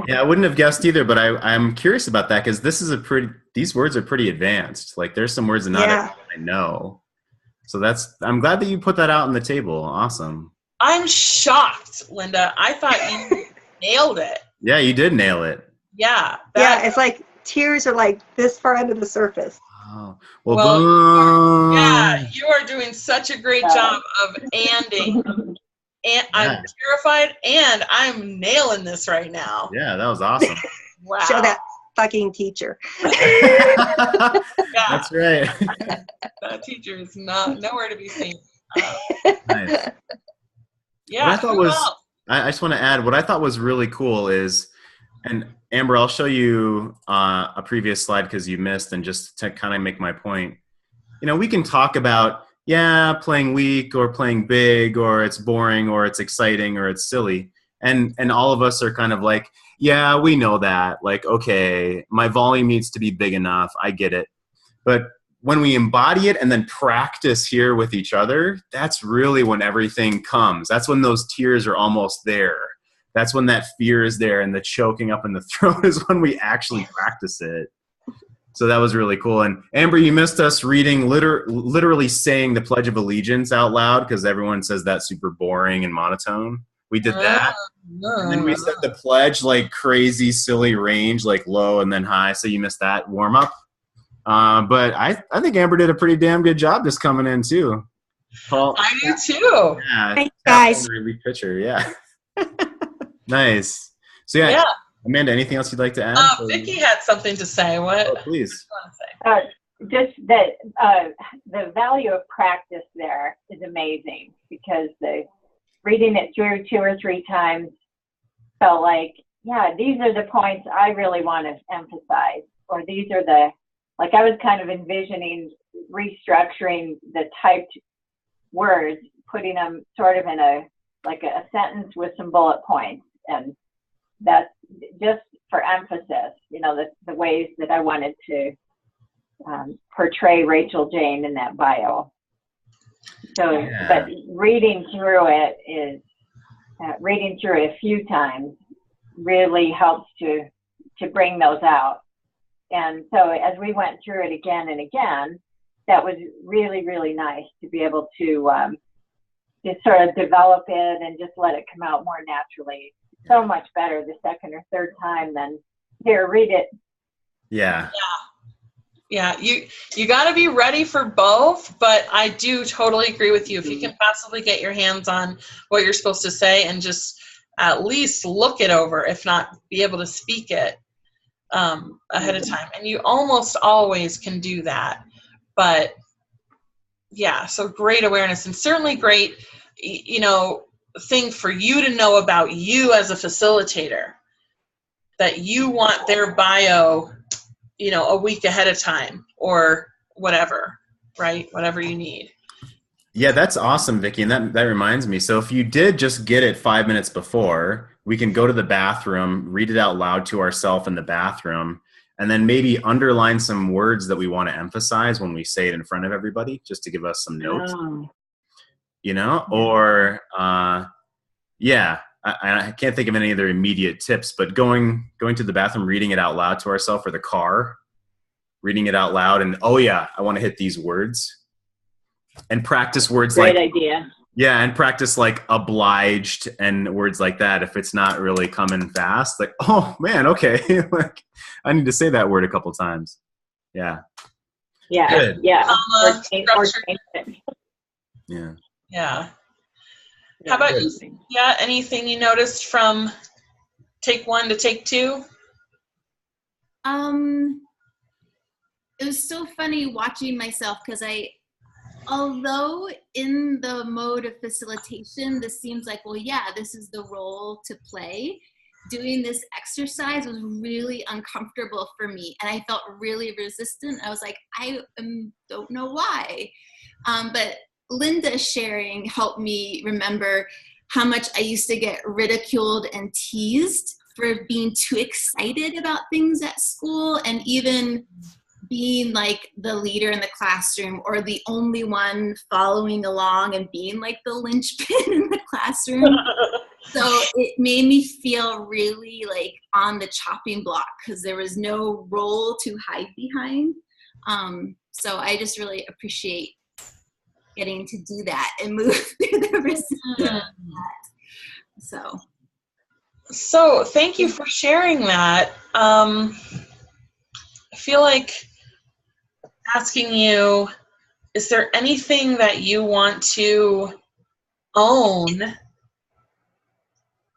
Yeah, I wouldn't have guessed either, but I'm curious about that because these words are pretty advanced. Like there's some words that not everyone I know. So I'm glad that you put that out on the table. Awesome. I'm shocked, Linda. I thought you nailed it. Yeah, you did nail it. Yeah. Yeah, it's like tears are like this far under the surface. Oh, Well, boom. yeah, you are doing such a great job of anding. And I'm terrified, and I'm nailing this right now. Yeah, that was awesome. Wow. Show that fucking teacher. Yeah. That's right. That teacher is nowhere to be seen. Nice. Yeah. What I thought was, I just want to add, what I thought was really cool is, and Amber, I'll show you a previous slide because you missed, and just to kind of make my point. You know, we can talk about, playing weak or playing big, or it's boring or it's exciting or it's silly. And all of us are kind of like, yeah, we know that. Like, okay, my volume needs to be big enough. I get it. But when we embody it and then practice here with each other, that's really when everything comes. That's when those tears are almost there. That's when that fear is there, and the choking up in the throat is when we actually practice it. So that was really cool. And Amber, you missed us reading, literally saying the Pledge of Allegiance out loud because everyone says that's super boring and monotone. We did that. And then we said the pledge like crazy, silly range, like low and then high. So you missed that warm up. But I think Amber did a pretty damn good job just coming in too. I do too. Yeah. Thanks, guys. Really picture. Yeah. Nice. So yeah. Amanda, anything else you'd like to add? Vicki had something to say. What? Oh, please. Just that the value of practice there is amazing, because the reading it through 2 or 3 times felt like, yeah, these are the points I really want to emphasize, or these are like I was kind of envisioning restructuring the typed words, putting them sort of in a sentence with some bullet points, and that's just for emphasis, the ways that I wanted to portray Rachel Jane in that bio. So, but reading through it a few times really helps to bring those out. And so as we went through it again and again, that was really, really nice to be able to just sort of develop it and just let it come out more naturally. So much better the second or third time than here, read it. Yeah. You got to be ready for both, but I do totally agree with you. If you can possibly get your hands on what you're supposed to say and just at least look it over, if not be able to speak it ahead of time. And you almost always can do that. But yeah, so great awareness, and certainly great, thing for you to know about you as a facilitator, that you want their bio, a week ahead of time or whatever, right? Whatever you need. Yeah, that's awesome, Vicki. And that reminds me. So if you did just get it 5 minutes before, we can go to the bathroom, read it out loud to ourselves in the bathroom, and then maybe underline some words that we want to emphasize when we say it in front of everybody, just to give us some notes. Or I can't think of any other immediate tips, but going to the bathroom, reading it out loud to ourselves, or the car, reading it out loud, and I want to hit these words, and practice words Great idea. Yeah, and practice like obliged and words like that. If it's not really coming fast, like, oh man, okay, like I need to say that word a couple times. Yeah. Yeah. Good. Yeah. Yeah. Yeah. How about you? Yeah, anything you noticed from take 1 to take 2? It was so funny watching myself, because although in the mode of facilitation, this seems like, well, yeah, this is the role to play. Doing this exercise was really uncomfortable for me, and I felt really resistant. I was like, I don't know why. But Linda sharing helped me remember how much I used to get ridiculed and teased for being too excited about things at school, and even being like the leader in the classroom or the only one following along and being like the linchpin in the classroom. So it made me feel really like on the chopping block because there was no role to hide behind. So I just really appreciate getting to do that and move through the recipient of that. So thank you for sharing that. I feel like asking you, is there anything that you want to own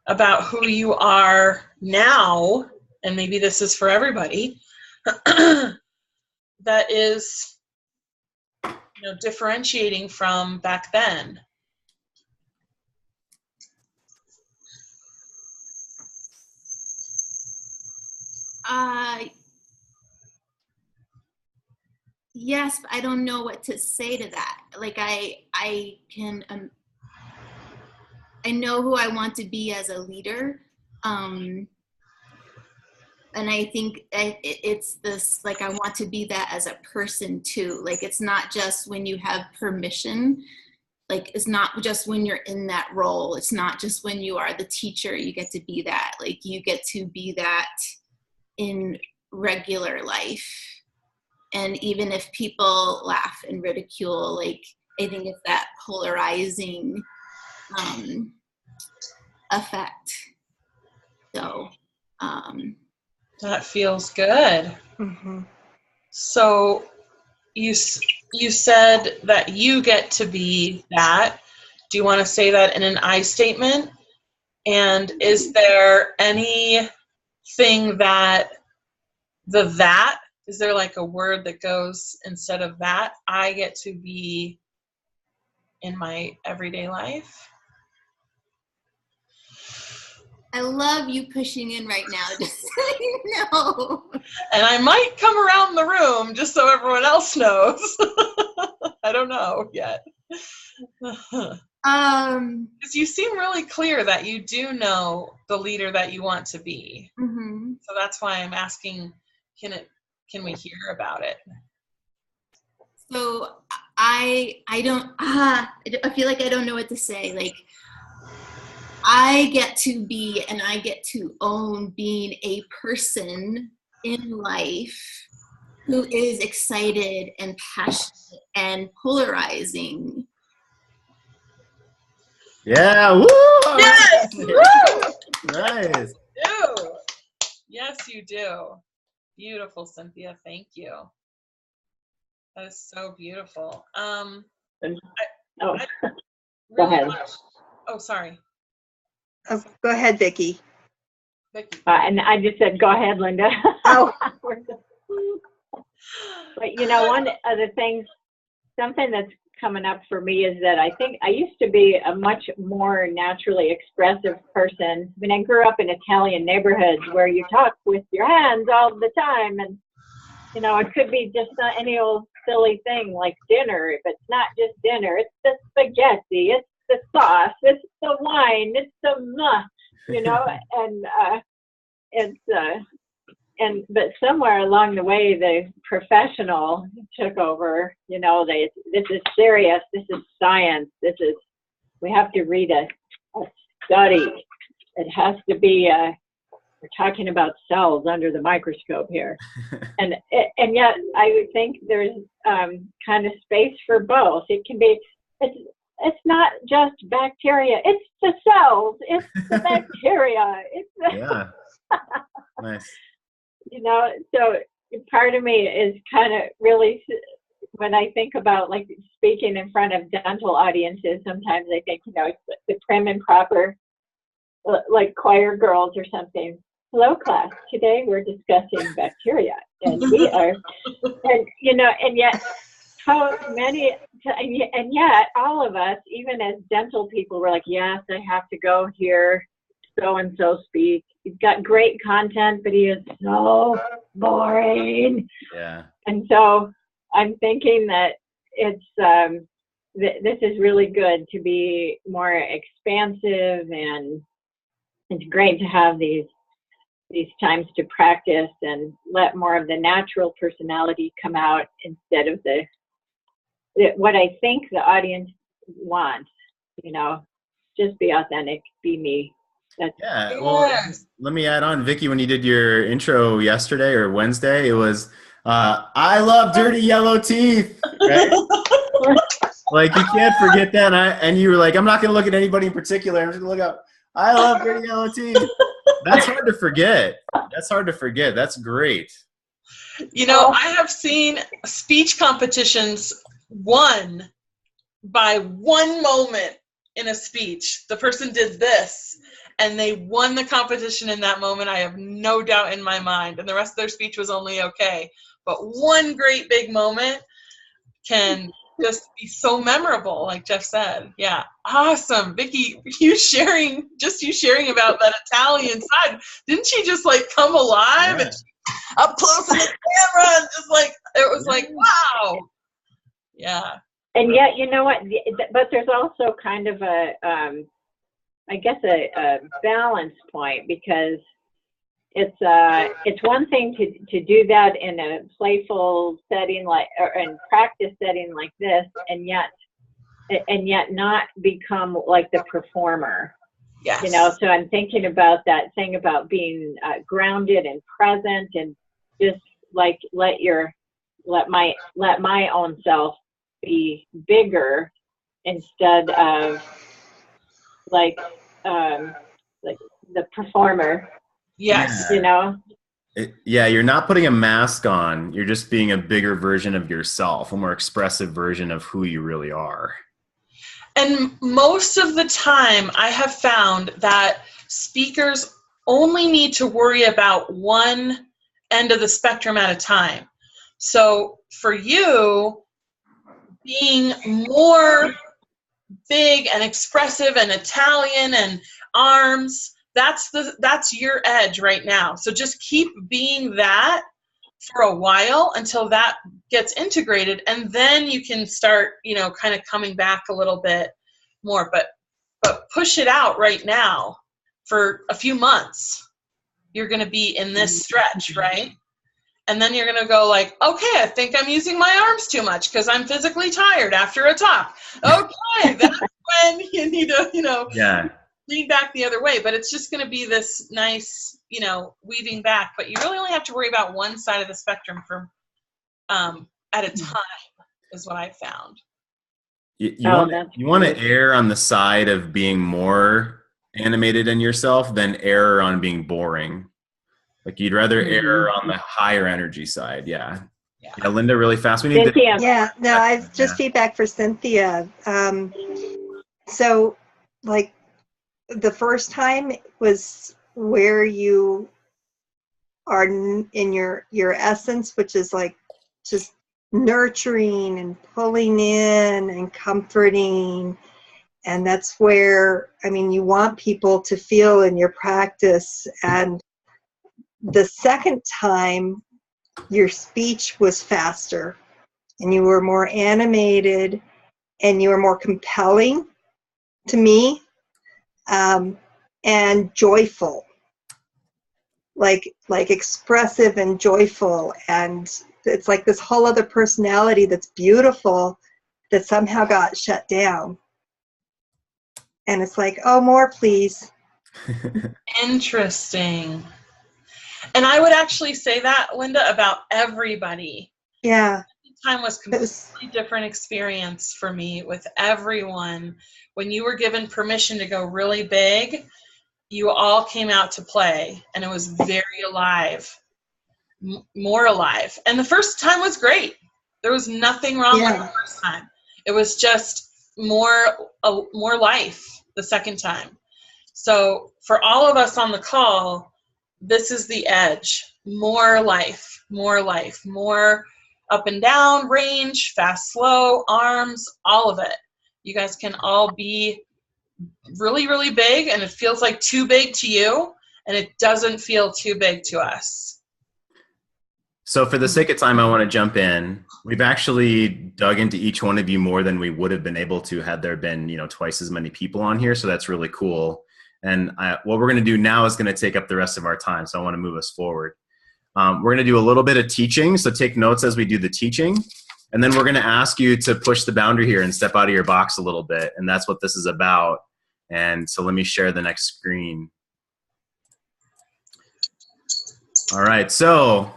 about who you are now, and maybe this is for everybody, that is, differentiating from back then? Yes, but I don't know what to say to that. Like I can, I know who I want to be as a leader. And I think it's this, like, I want to be that as a person too. Like, it's not just when you have permission. Like, it's not just when you're in that role. It's not just when you are the teacher, you get to be that. Like, you get to be that in regular life. And even if people laugh and ridicule, like, I think it's that polarizing effect. So, that feels good. Mm-hmm. So you said that you get to be that. Do you want to say that in an I statement? And is there anything that is there like a word that goes instead of that? I get to be in my everyday life. I love you pushing in right now, just so you know. And I might come around the room just so everyone else knows. I don't know yet. Because you seem really clear that you do know the leader that you want to be. Mm-hmm. So that's why I'm asking, can we hear about it? So I feel like I don't know what to say. Like, I get to be and I get to own being a person in life who is excited and passionate and polarizing. Yeah, woo! Yes! Woo! Nice. You do. Yes, you do. Beautiful, Cynthia. Thank you. That is so beautiful. Go Really ahead. Oh, sorry. Oh, go ahead, Vicki. Vicki. And I just said, go ahead, Linda. Oh. But one of the things, something that's coming up for me is that I think I used to be a much more naturally expressive person. I mean, I grew up in Italian neighborhoods where you talk with your hands all the time, and it could be just any old silly thing like dinner, but it's not just dinner. It's the spaghetti, it's the sauce, it's the wine, it's the but somewhere along the way, the professional took over. This is serious. This is science. We have to read a study. It has to be. We're talking about cells under the microscope here, and yet I would think there's kind of space for both. It can be. It's not just bacteria. It's the cells. It's the bacteria. It's the Yeah. Nice. So part of me is kind of really, when I think about like speaking in front of dental audiences, sometimes I think, it's the prim and proper, like choir girls or something. Hello, class. Today we're discussing bacteria, and we are, and yet how many, and yet all of us, even as dental people, we're like, yes, I have to go hear so-and-so speak. He's got great content, but he is so boring. Yeah. And so I'm thinking that it's this is really good to be more expansive, and it's great to have these times to practice and let more of the natural personality come out instead of what I think the audience wants. Just be authentic, be me. Yeah, well, let me add on, Vicky, when you did your intro yesterday or Wednesday, it was, I love dirty yellow teeth, right? Like, you can't forget that. And you were like, I'm not going to look at anybody in particular. I'm just going to look up, I love dirty yellow teeth. That's hard to forget. That's great. I have seen speech competitions won by one moment in a speech. The person did this, and they won the competition in that moment. I have no doubt in my mind. And the rest of their speech was only okay. But one great big moment can just be so memorable, like Jeff said. Yeah, awesome. Vicky, you sharing about that Italian side. Didn't she just like come alive and up close in the camera and just like, it was like, wow. Yeah. And yet, you know what? But there's also kind of a balance point, because it's one thing to do that in a playful setting or in practice setting like this, and yet not become like the performer. Yes. So I'm thinking about that thing about being grounded and present, and just like let my own self be bigger instead of like the performer. Yes. You're not putting a mask on. You're just being a bigger version of yourself, a more expressive version of who you really are. And most of the time, I have found that speakers only need to worry about one end of the spectrum at a time. So for you, being more big and expressive and Italian and arms, that's your edge right now. So just keep being that for a while until that gets integrated, and then you can start, kind of coming back a little bit more, but push it out right now for a few months. You're going to be in this stretch, right? And then you're going to go like, okay, I think I'm using my arms too much because I'm physically tired after a talk. Okay, that's when you need to, lean back the other way. But it's just going to be this nice, weaving back. But you really only have to worry about one side of the spectrum at a time, is what I found. You want to err on the side of being more animated in yourself than err on being boring. Like, you'd rather err on the higher energy side. Yeah, Linda, really fast. We need Cynthia. I've just feedback for Cynthia. So like the first time was where you are in your essence, which is like just nurturing and pulling in and comforting. And that's where, you want people to feel in your practice. And the second time, your speech was faster and you were more animated and you were more compelling to me, and joyful, like expressive and joyful. And it's like this whole other personality that's beautiful that somehow got shut down. And it's like, oh, more, please. Interesting. And I would actually say that, Linda, about everybody. Yeah. Time was completely different experience for me with everyone. When you were given permission to go really big, you all came out to play, and it was very alive, more alive. And the first time was great. There was nothing wrong with the first time. It was just more life the second time. So for all of us on the call, this is the edge. More life, more up and down, range, fast, slow, arms, all of it. You guys can all be really, really big, and it feels like too big to you, and it doesn't feel too big to us. So for the sake of time, I want to jump in. We've actually dug into each one of you more than we would have been able to had there been, twice as many people on here. So that's really cool. And what we're going to do now is going to take up the rest of our time. So I want to move us forward. We're going to do a little bit of teaching. So take notes as we do the teaching. And then we're going to ask you to push the boundary here and step out of your box a little bit. And that's what this is about. And so let me share the next screen. All right. So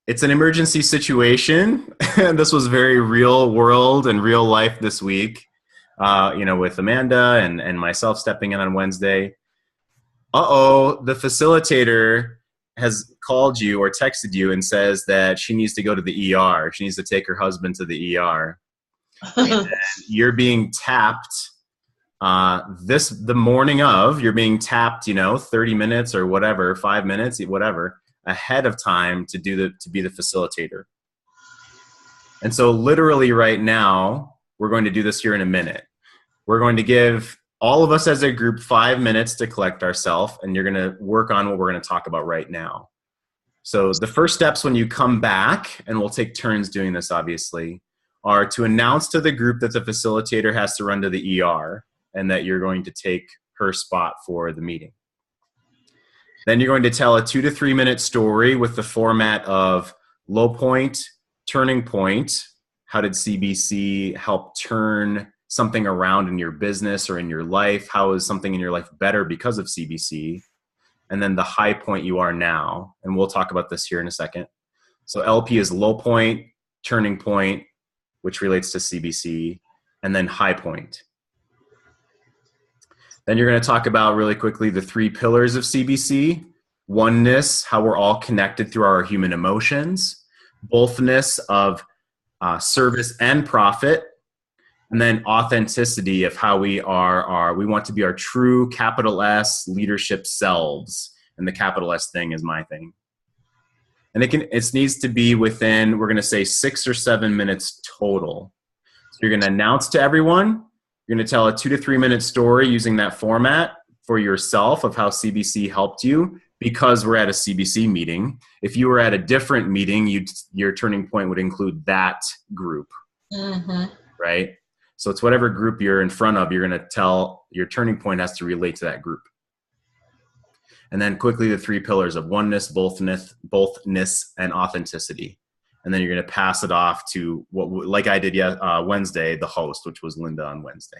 it's an emergency situation. And this was very real world and real life this week, with Amanda and myself stepping in on Wednesday. The facilitator has called you or texted you and says that she needs to go to the ER. She needs to take her husband to the ER. And you're being tapped the morning of, you're being tapped, 30 minutes or whatever, 5 minutes, whatever, ahead of time to be the facilitator. And so literally right now, we're going to do this here in a minute. We're going to give all of us as a group 5 minutes to collect ourselves, and you're going to work on what we're going to talk about right now. So the first steps when you come back, and we'll take turns doing this obviously, are to announce to the group that the facilitator has to run to the ER and that you're going to take her spot for the meeting. Then you're going to tell a 2 to 3 minute story with the format of low point, turning point. How did CBC help turn something around in your business or in your life? How is something in your life better because of CBC? And then the high point you are now. And we'll talk about this here in a second. So LP is low point, turning point, which relates to CBC, and then high point. Then you're going to talk about really quickly the 3 pillars of CBC. Oneness, how we're all connected through our human emotions. Bothness of service and profit. And then authenticity of how we want to be our true capital S leadership selves. And the capital S thing is my thing. And it needs to be within, we're going to say 6 or 7 minutes total. So you're going to announce to everyone. You're going to tell a 2 to 3 minute story using that format for yourself of how CBC helped you because we're at a CBC meeting. If you were at a different meeting, your turning point would include that group, right? So it's whatever group you're in front of, you're going to tell your turning point has to relate to that group. And then quickly the 3 pillars of oneness, bothness, and authenticity. And then you're going to pass it off to like I did Wednesday, the host, which was Linda on Wednesday.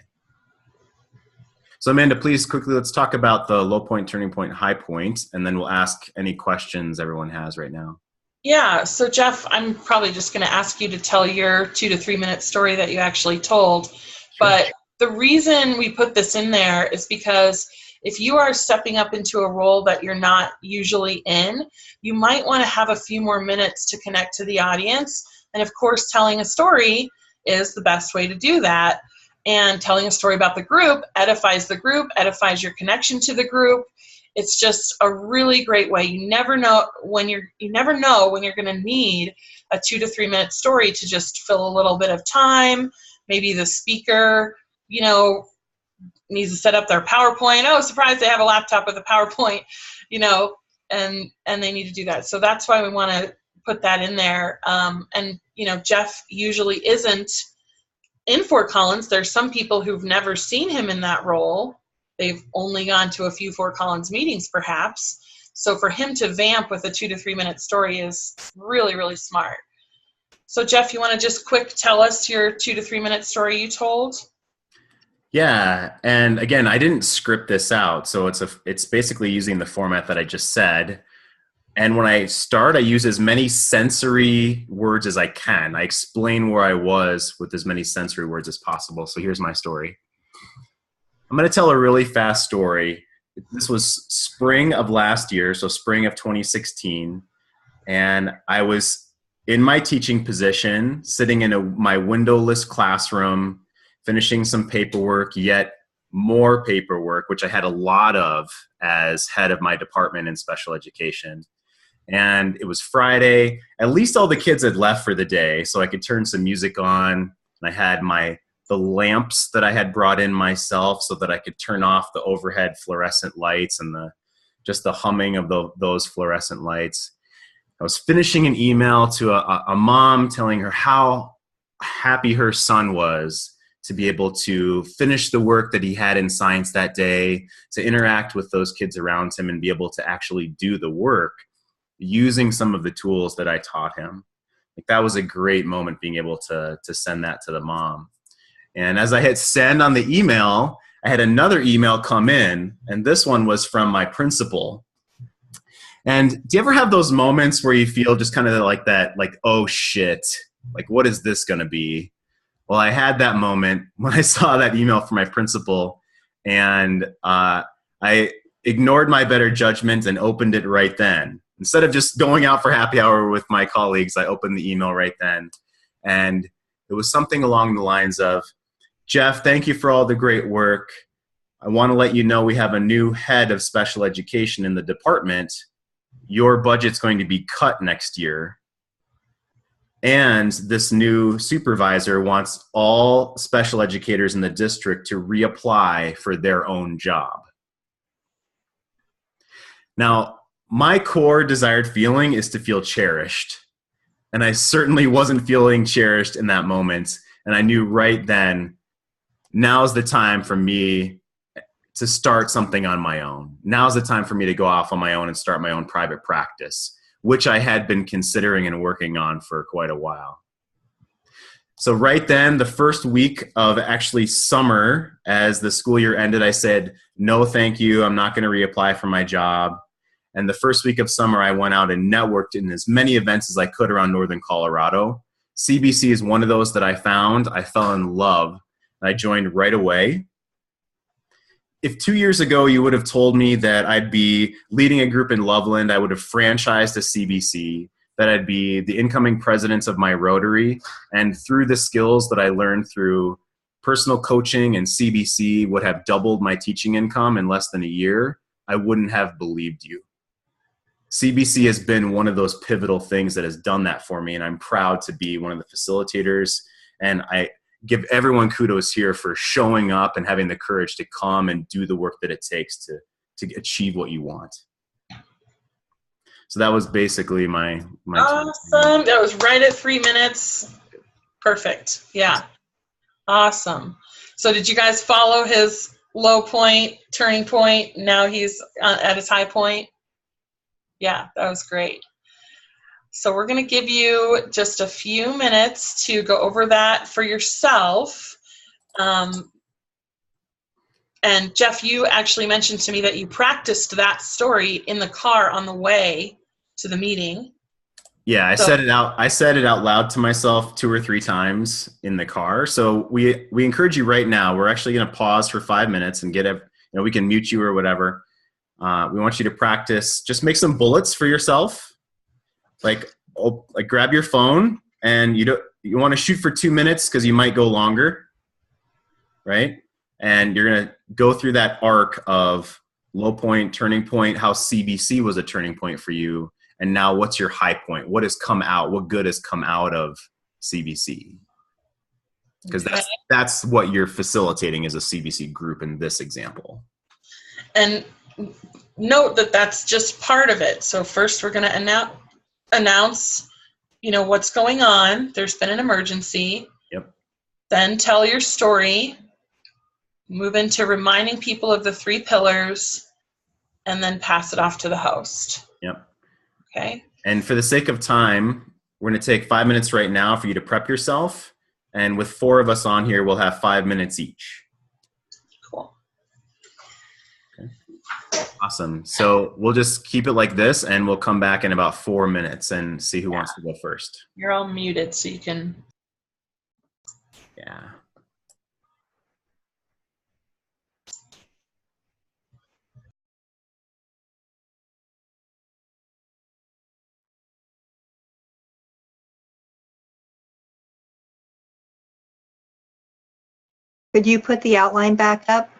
So Amanda, please quickly, let's talk about the low point, turning point, high point, and then we'll ask any questions everyone has right now. Yeah, so Jeff, I'm probably just going to ask you to tell your 2 to 3 minute story that you actually told. Sure. But the reason we put this in there is because if you are stepping up into a role that you're not usually in, you might want to have a few more minutes to connect to the audience. And of course, telling a story is the best way to do that. And telling a story about the group edifies your connection to the group. It's just a really great way. You never know when you're going to need a 2 to 3 minute story to just fill a little bit of time. Maybe the speaker, needs to set up their PowerPoint. Oh, surprise, they have a laptop with a PowerPoint, and they need to do that. So that's why we want to put that in there. Jeff usually isn't in Fort Collins. There's some people who've never seen him in that role. They've only gone to a few Fort Collins meetings, perhaps. So for him to vamp with a 2 to 3 minute story is really, really smart. So Jeff, you want to just quick tell us your 2 to 3 minute story you told? Yeah, and again, I didn't script this out, so it's basically using the format that I just said. And when I start, I use as many sensory words as I can. I explain where I was with as many sensory words as possible. So here's my story. I'm going to tell a really fast story. This was spring of last year, so spring of 2016, and I was in my teaching position, sitting in my windowless classroom, finishing some paperwork, yet more paperwork, which I had a lot of as head of my department in special education. And it was Friday. At least all the kids had left for the day, so I could turn some music on. And I had the lamps that I had brought in myself so that I could turn off the overhead fluorescent lights and just the humming of those fluorescent lights. I was finishing an email to a mom telling her how happy her son was to be able to finish the work that he had in science that day, to interact with those kids around him and be able to actually do the work using some of the tools that I taught him. Like, that was a great moment, being able to send that to the mom. And as I hit send on the email, I had another email come in, and this one was from my principal. And do you ever have those moments where you feel just kind of like that, like, oh shit, like what is this going to be? Well, I had that moment when I saw that email from my principal, and I ignored my better judgment and opened it right then. Instead of just going out for happy hour with my colleagues, I opened the email right then. And it was something along the lines of, Jeff, thank you for all the great work. I want to let you know we have a new head of special education in the department. Your budget's going to be cut next year. And this new supervisor wants all special educators in the district to reapply for their own job. Now, my core desired feeling is to feel cherished. And I certainly wasn't feeling cherished in that moment. And I knew right then, now's the time for me to start something on my own. Now's the time for me to go off on my own and start my own private practice, which I had been considering and working on for quite a while. So right then, the first week of actually summer, as the school year ended, I said, no, thank you. I'm not going to reapply for my job. And the first week of summer, I went out and networked in as many events as I could around Northern Colorado. CBC is one of those that I found. I fell in love. I joined right away. If 2 years ago you would have told me that I'd be leading a group in Loveland, I would have franchised a CBC, that I'd be the incoming president of my Rotary, and through the skills that I learned through personal coaching and CBC would have doubled my teaching income in less than a year, I wouldn't have believed you. CBC has been one of those pivotal things that has done that for me, and I'm proud to be one of the facilitators. And I give everyone kudos here for showing up and having the courage to come and do the work that it takes to achieve what you want. So that was basically my awesome. That was right at 3 minutes. Perfect. Yeah. Awesome. So did you guys follow his low point, turning point? Now he's at his high point. Yeah, that was great. So we're going to give you just a few minutes to go over that for yourself. And Jeff, you actually mentioned to me that you practiced that story in the car on the way to the meeting. Yeah, I said it out loud to myself 2 or 3 times in the car. So we encourage you right now. We're actually going to pause for 5 minutes and we can mute you or whatever. We want you to practice. Just make some bullets for yourself. Like grab your phone, and you want to shoot for 2 minutes because you might go longer, right? And you're going to go through that arc of low point, turning point, how CBC was a turning point for you, and now what's your high point? What has come out? What good has come out of CBC? Because that's what you're facilitating as a CBC group in this example. And note that that's just part of it. So first we're going to announce, what's going on. There's been an emergency. Yep. Then tell your story. Move into reminding people of the 3 pillars, and then pass it off to the host. Yep. Okay. And for the sake of time, we're going to take 5 minutes right now for you to prep yourself. And with 4 of us on here, we'll have 5 minutes each. Cool. Okay. Awesome. So we'll just keep it like this, and we'll come back in about 4 minutes and see who wants to go first. You're all muted, so you can. Yeah. Could you put the outline back up?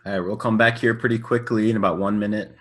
All right, we'll come back here pretty quickly in about 1 minute.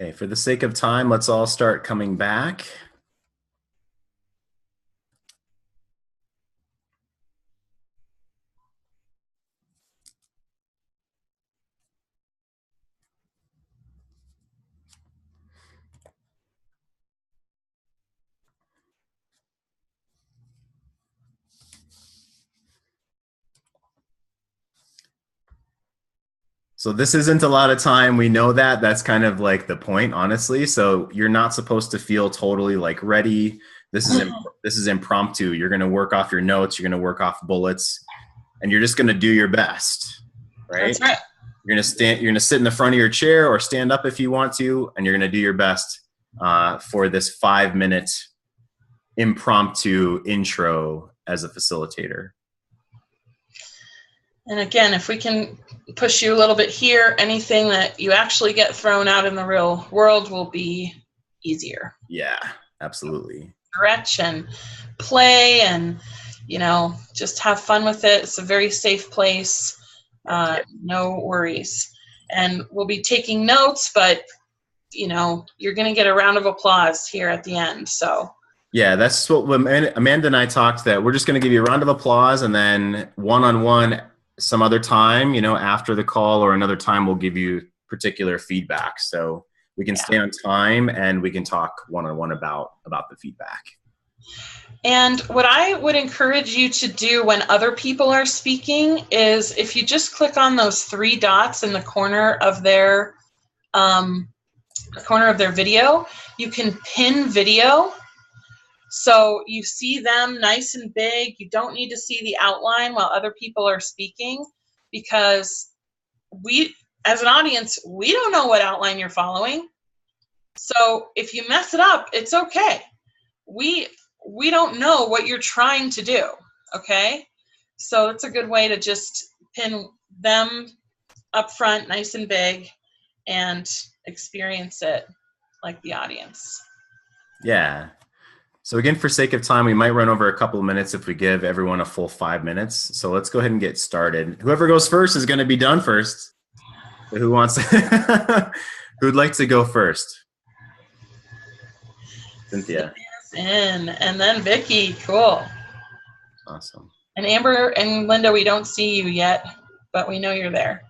Okay, for the sake of time, let's all start coming back. So this isn't a lot of time. We know that. That's kind of like the point, honestly. So you're not supposed to feel totally like ready. This is impromptu. You're going to work off your notes. You're going to work off bullets, and you're just going to do your best, right? That's right. You're going to stand. You're going to sit in the front of your chair or stand up if you want to, and you're going to do your best for this 5-minute impromptu intro as a facilitator. And again, if we can push you a little bit here, anything that you actually get thrown out in the real world will be easier. Yeah, absolutely. Stretch and play and, just have fun with it. It's a very safe place. No worries. And we'll be taking notes, but, you're going to get a round of applause here at the end. So. Yeah, that's what Amanda and I talked, that we're just going to give you a round of applause, and then one-on-one some other time, after the call or another time, we'll give you particular feedback. So we can stay on time and we can talk one-on-one about the feedback. And what I would encourage you to do when other people are speaking is, if you just click on those 3 dots in the corner of their video, you can pin video. So you see them nice and big. You don't need to see the outline while other people are speaking, because we, as an audience, we don't know what outline you're following. So if you mess it up, it's okay. We don't know what you're trying to do, okay? So it's a good way to just pin them up front, nice and big, and experience it like the audience. Yeah. So again, for sake of time, we might run over a couple of minutes if we give everyone a full 5 minutes. So let's go ahead and get started. Whoever goes first is going to be done first. So who wants to, who'd like to go first? Cynthia. And then Vicky. Cool. Awesome. And Amber and Linda, we don't see you yet, but we know you're there.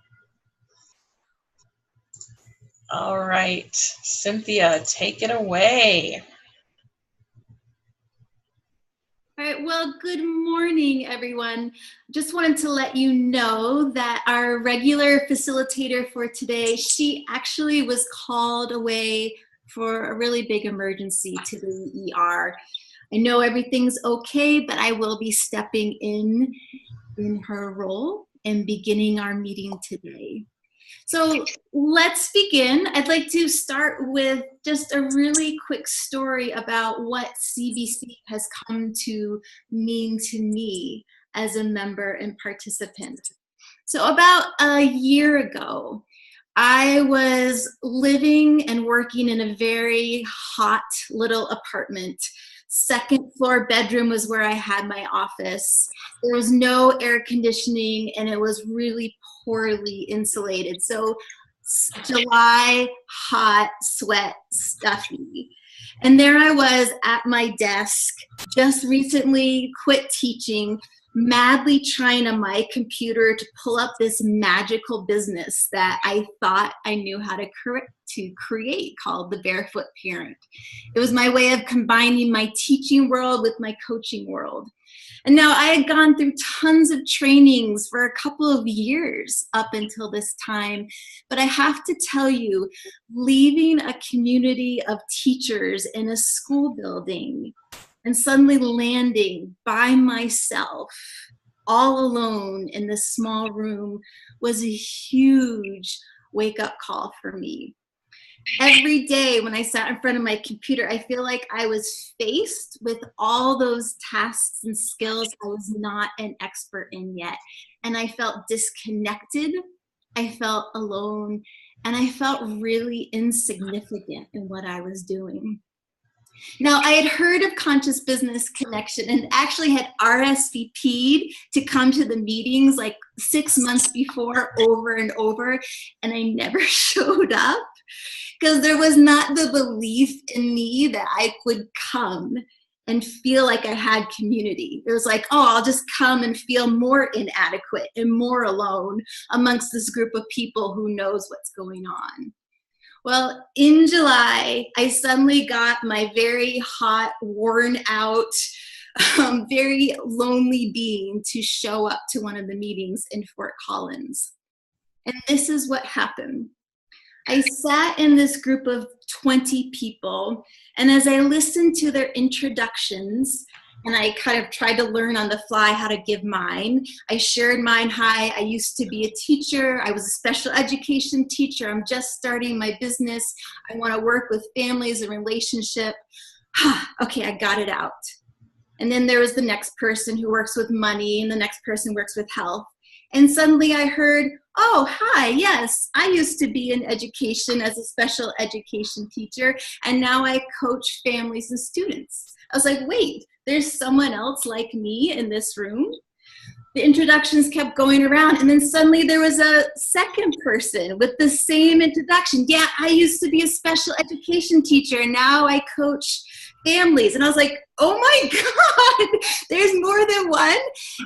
All right. Cynthia, take it away. All right, well, good morning, everyone. Just wanted to let you know that our regular facilitator for today, she actually was called away for a really big emergency to the ER. I know everything's okay, but I will be stepping in her role and beginning our meeting today. So let's begin. I'd like to start with just a really quick story about what CBC has come to mean to me as a member and participant. So about a year ago, I was living and working in a very hot little apartment. Second floor bedroom was where I had my office. There was no air conditioning and it was really poorly insulated. So July, hot, sweat, stuffy. And there I was at my desk, just recently quit teaching, madly trying on my computer to pull up this magical business that I thought I knew how to create called The Barefoot Parent. It was my way of combining my teaching world with my coaching world. And now I had gone through tons of trainings for a couple of years up until this time. But I have to tell you, leaving a community of teachers in a school building and suddenly landing by myself, all alone in this small room, was a huge wake-up call for me. Every day when I sat in front of my computer, I feel like I was faced with all those tasks and skills I was not an expert in yet. And I felt disconnected, I felt alone, and I felt really insignificant in what I was doing. Now, I had heard of Conscious Business Connection and actually had RSVP'd to come to the meetings like 6 months before, over and over, and I never showed up because there was not the belief in me that I would come and feel like I had community. It was like, oh, I'll just come and feel more inadequate and more alone amongst this group of people who knows what's going on. Well, in July, I suddenly got my very hot, worn out, very lonely being to show up to one of the meetings in Fort Collins. And this is what happened. I sat in this group of 20 people, and as I listened to their introductions, and I kind of tried to learn on the fly how to give mine. I shared mine. Hi, I used to be a teacher. I was a special education teacher. I'm just starting my business. I want to work with families and relationship. Okay, I got it out. And then there was the next person who works with money, and the next person works with health. And suddenly I heard, oh, hi, yes, I used to be in education as a special education teacher, and now I coach families and students. I was like, wait, there's someone else like me in this room? The introductions kept going around, and then suddenly there was a second person with the same introduction. Yeah, I used to be a special education teacher, and now I coach families. And I was like, oh my God, there's more than one?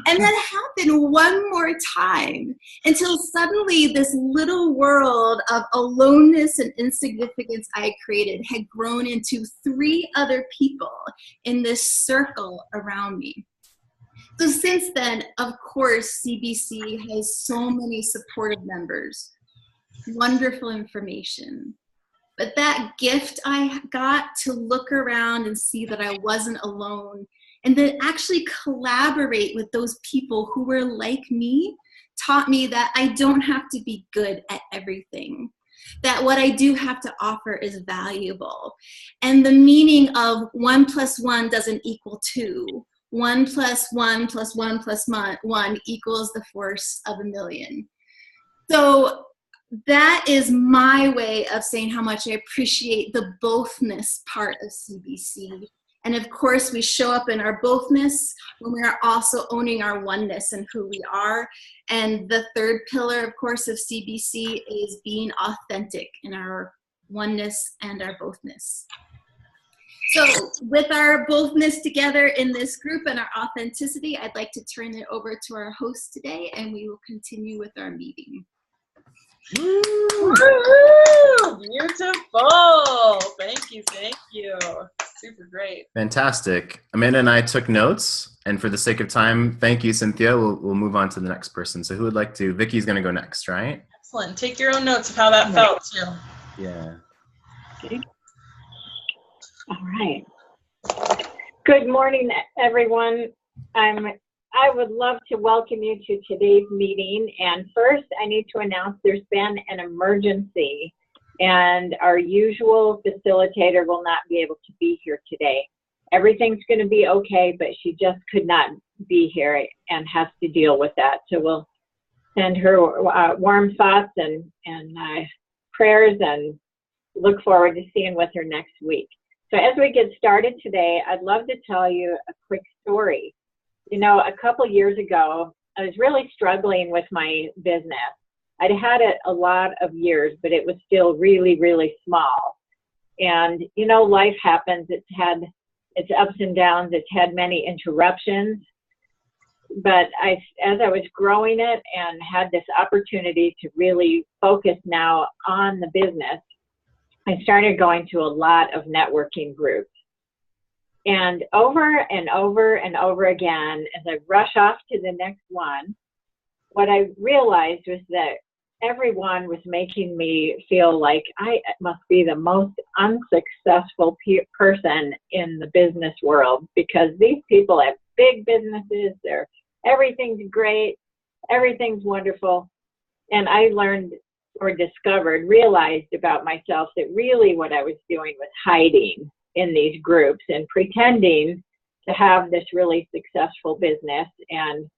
And that happened one more time until suddenly this little world of aloneness and insignificance I created had grown into 3 other people in this circle around me. So since then, of course, CBC has so many supportive members, wonderful information. But that gift I got to look around and see that I wasn't alone, and then actually collaborate with those people who were like me, taught me that I don't have to be good at everything, that what I do have to offer is valuable. And the meaning of 1 + 1 doesn't equal 2. 1 + 1 + 1 + 1 equals the force of 1,000,000. So that is my way of saying how much I appreciate the bothness part of CBC. And of course, we show up in our bothness when we are also owning our oneness and who we are. And the third pillar, of course, of CBC is being authentic in our oneness and our bothness. So with our bothness together in this group and our authenticity, I'd like to turn it over to our host today, and we will continue with our meeting. Woo! Beautiful. Thank you. Super great. Fantastic. Amanda and I took notes, and for the sake of time, thank you, Cynthia. We'll move on to the next person. So who would like to? Vicky's going to go next, right? Excellent. Take your own notes of how that felt too. Yeah. Okay. All right. Good morning, everyone. I would love to welcome you to today's meeting. And first, I need to announce there's been an emergency, and our usual facilitator will not be able to be here today. Everything's going to be okay, but she just could not be here and has to deal with that. So we'll send her warm thoughts and prayers, and look forward to seeing with her next week. So as we get started today, I'd love to tell you a quick story. You know, a couple years ago, I was really struggling with my business. I'd had it a lot of years, but it was still really, really small. And, you know, life happens. It's had its ups and downs. It's had many interruptions. but as I was growing it and had this opportunity to really focus now on the business, I started going to a lot of networking groups. And over and over and over again, as I rush off to the next one, what I realized was that everyone was making me feel like I must be the most unsuccessful person in the business world, because these people have big businesses, everything's great, everything's wonderful. And I learned or realized about myself that really what I was doing was hiding in these groups and pretending to have this really successful business and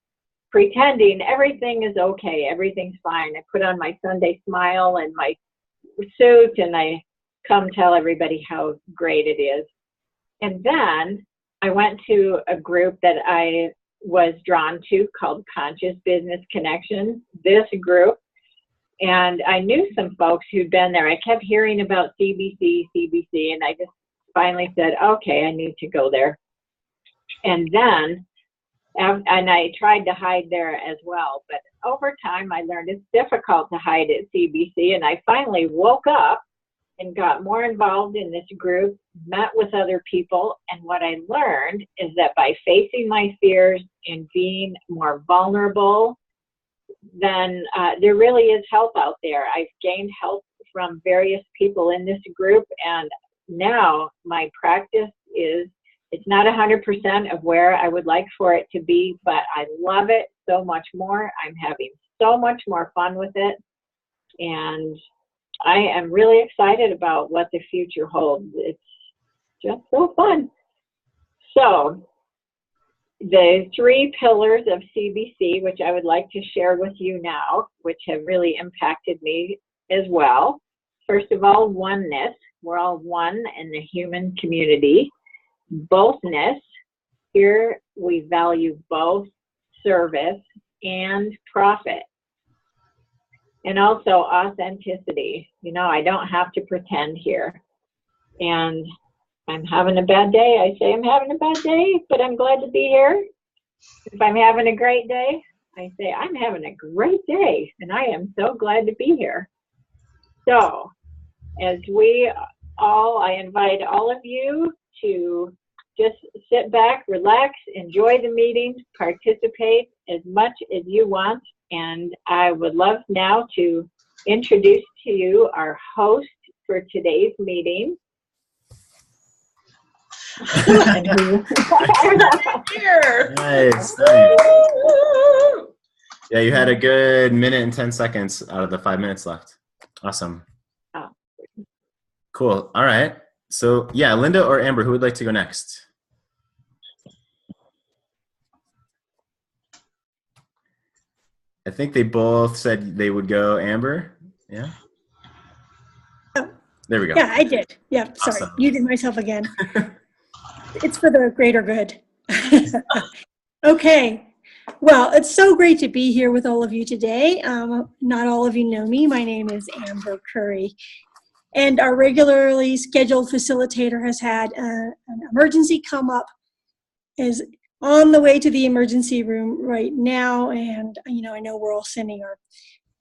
pretending everything is okay, everything's fine. I put on my Sunday smile and my suit and I come tell everybody how great it is. And then I went to a group that I was drawn to called Conscious Business Connections, this group. And I knew some folks who'd been there. I kept hearing about CBC, and I just finally said, okay, I need to go there. And then, and I tried to hide there as well, but over time I learned it's difficult to hide at CBC, and I finally woke up and got more involved in this group, met with other people, and what I learned is that by facing my fears and being more vulnerable, then there really is help out there. I've gained help from various people in this group, and now my practice is, it's not 100% of where I would like for it to be, but I love it so much more. I'm having so much more fun with it, and I am really excited about what the future holds. It's just so fun. So the 3 pillars of CBC, which I would like to share with you now, which have really impacted me as well. First of all, oneness. We're all one in the human community. Bothness. Here we value both service and profit. And also authenticity. You know, I don't have to pretend here. And I'm having a bad day, I say I'm having a bad day, but I'm glad to be here. If I'm having a great day, I say I'm having a great day, and I am so glad to be here. So, as I invite all of you to just sit back, relax, enjoy the meeting, participate as much as you want, and I would love now to introduce to you our host for today's meeting. Nice. Yeah, you had a good minute and 10 seconds out of the 5 minutes left. Awesome. Oh. Cool. All right. So yeah, Linda or Amber, who would like to go next? I think they both said they would go. Amber? Yeah. There we go. Yeah, I did. Yeah, sorry. Awesome. Muted myself again. It's for the greater good. Okay. Well, it's so great to be here with all of you today. Not all of you know me. My name is Amber Curry. And our regularly scheduled facilitator has had an emergency come up, is on the way to the emergency room right now. And, you know, I know we're all sending our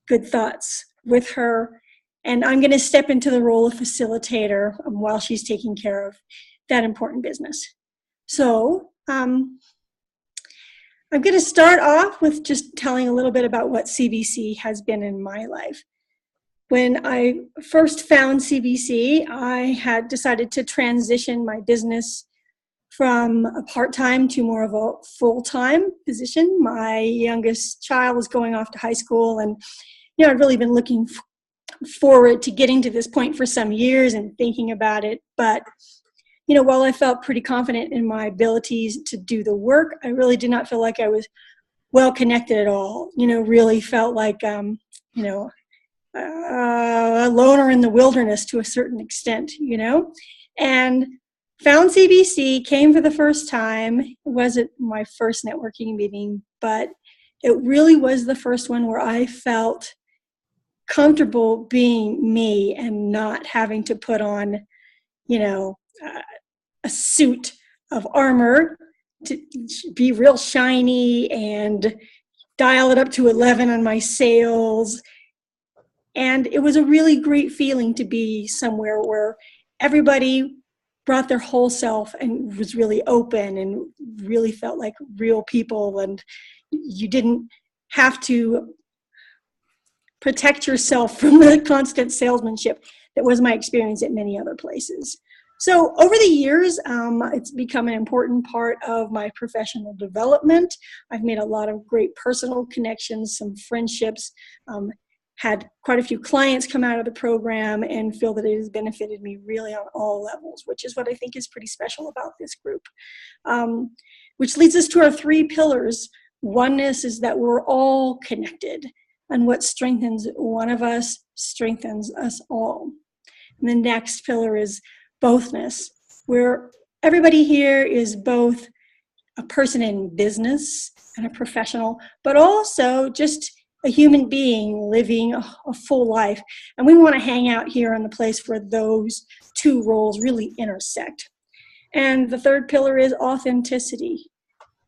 good thoughts with her. And I'm going to step into the role of facilitator while she's taking care of that important business. So I'm going to start off with just telling a little bit about what CBC has been in my life. When I first found CBC, I had decided to transition my business from a part-time to more of a full-time position. My youngest child was going off to high school, and you know, I'd really been looking forward to getting to this point for some years and thinking about it. But you know, while I felt pretty confident in my abilities to do the work, I really did not feel like I was well connected at all. You know, really felt like, you know, a loner in the wilderness to a certain extent, you know, and found CBC, came for the first time. It wasn't my first networking meeting, but it really was the first one where I felt comfortable being me and not having to put on, you know, a suit of armor to be real shiny and dial it up to 11 on my sales. And it was a really great feeling to be somewhere where everybody brought their whole self and was really open and really felt like real people. And you didn't have to protect yourself from the constant salesmanship that was my experience at many other places. So over the years, it's become an important part of my professional development. I've made a lot of great personal connections, some friendships, had quite a few clients come out of the program, and feel that it has benefited me really on all levels, which is what I think is pretty special about this group. Which leads us to our 3 pillars. Oneness is that we're all connected, and what strengthens one of us strengthens us all. And the next pillar is bothness, where everybody here is both a person in business and a professional, but also just a human being living a full life. And we want to hang out here in the place where those 2 roles really intersect. And the third pillar is authenticity.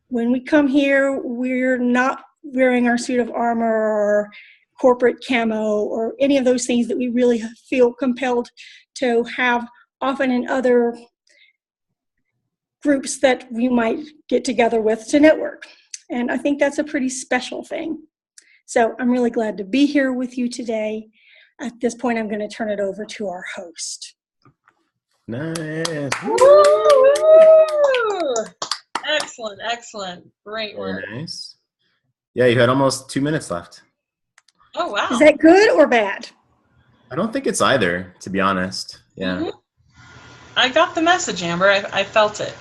When we come here, we're not wearing our suit of armor or corporate camo or any of those things that we really feel compelled to have often in other groups that we might get together with to network. And I think that's a pretty special thing. So I'm really glad to be here with you today. At this point, I'm going to turn it over to our host. Nice. Woo! Excellent, excellent. Great work. Very nice. Yeah, you had almost 2 minutes left. Oh, wow. Is that good or bad? I don't think it's either, to be honest. Yeah. Mm-hmm. I got the message, Amber. I felt it.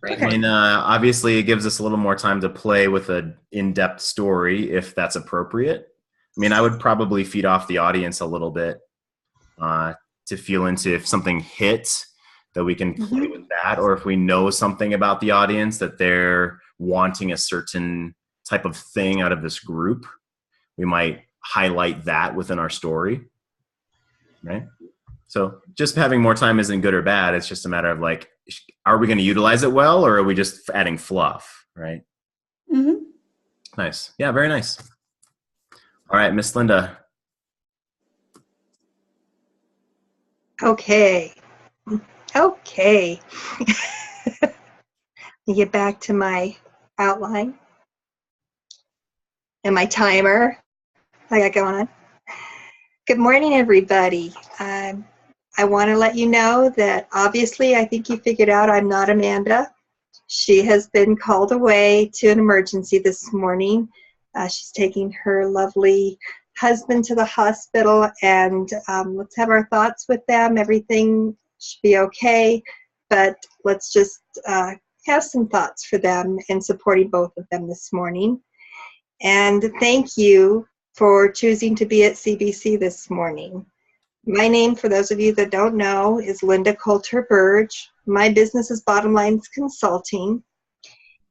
Great. Okay. I mean, obviously, it gives us a little more time to play with an in-depth story, if that's appropriate. I mean, I would probably feed off the audience a little bit to feel into if something hits, that we can play with that, or if we know something about the audience that they're wanting a certain type of thing out of this group, we might highlight that within our story, right? So just having more time isn't good or bad. It's just a matter of like, are we going to utilize it well, or are we just adding fluff, right? Mm-hmm. Nice. Yeah, very nice. All right, Miss Linda. Okay. Let me get back to my outline and my timer I got going on. Good morning, everybody. I want to let you know that obviously I think you figured out I'm not Amanda. She has been called away to an emergency this morning. She's taking her lovely husband to the hospital, and let's have our thoughts with them. Everything should be okay, but let's just have some thoughts for them and supporting both of them this morning. And thank you for choosing to be at CBC this morning. My name, for those of you that don't know, is Linda Coulter-Burge. My business is Bottom Lines Consulting.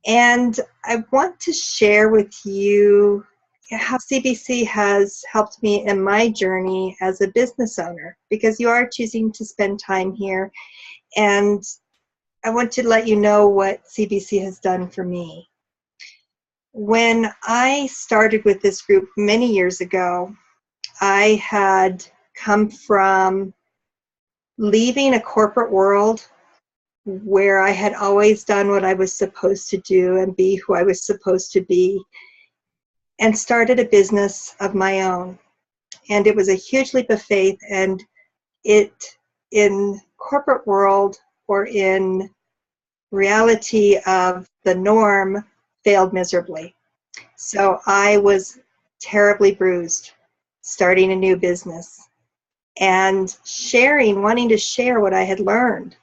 And I want to share with you how CBC has helped me in my journey as a business owner, because you are choosing to spend time here. And I want to let you know what CBC has done for me. When I started with this group many years ago, I had come from leaving a corporate world where I had always done what I was supposed to do and be who I was supposed to be, and started a business of my own. And it was a huge leap of faith, and it, in corporate world or in reality of the norm, failed miserably. So I was terribly bruised starting a new business and wanting to share what I had learned,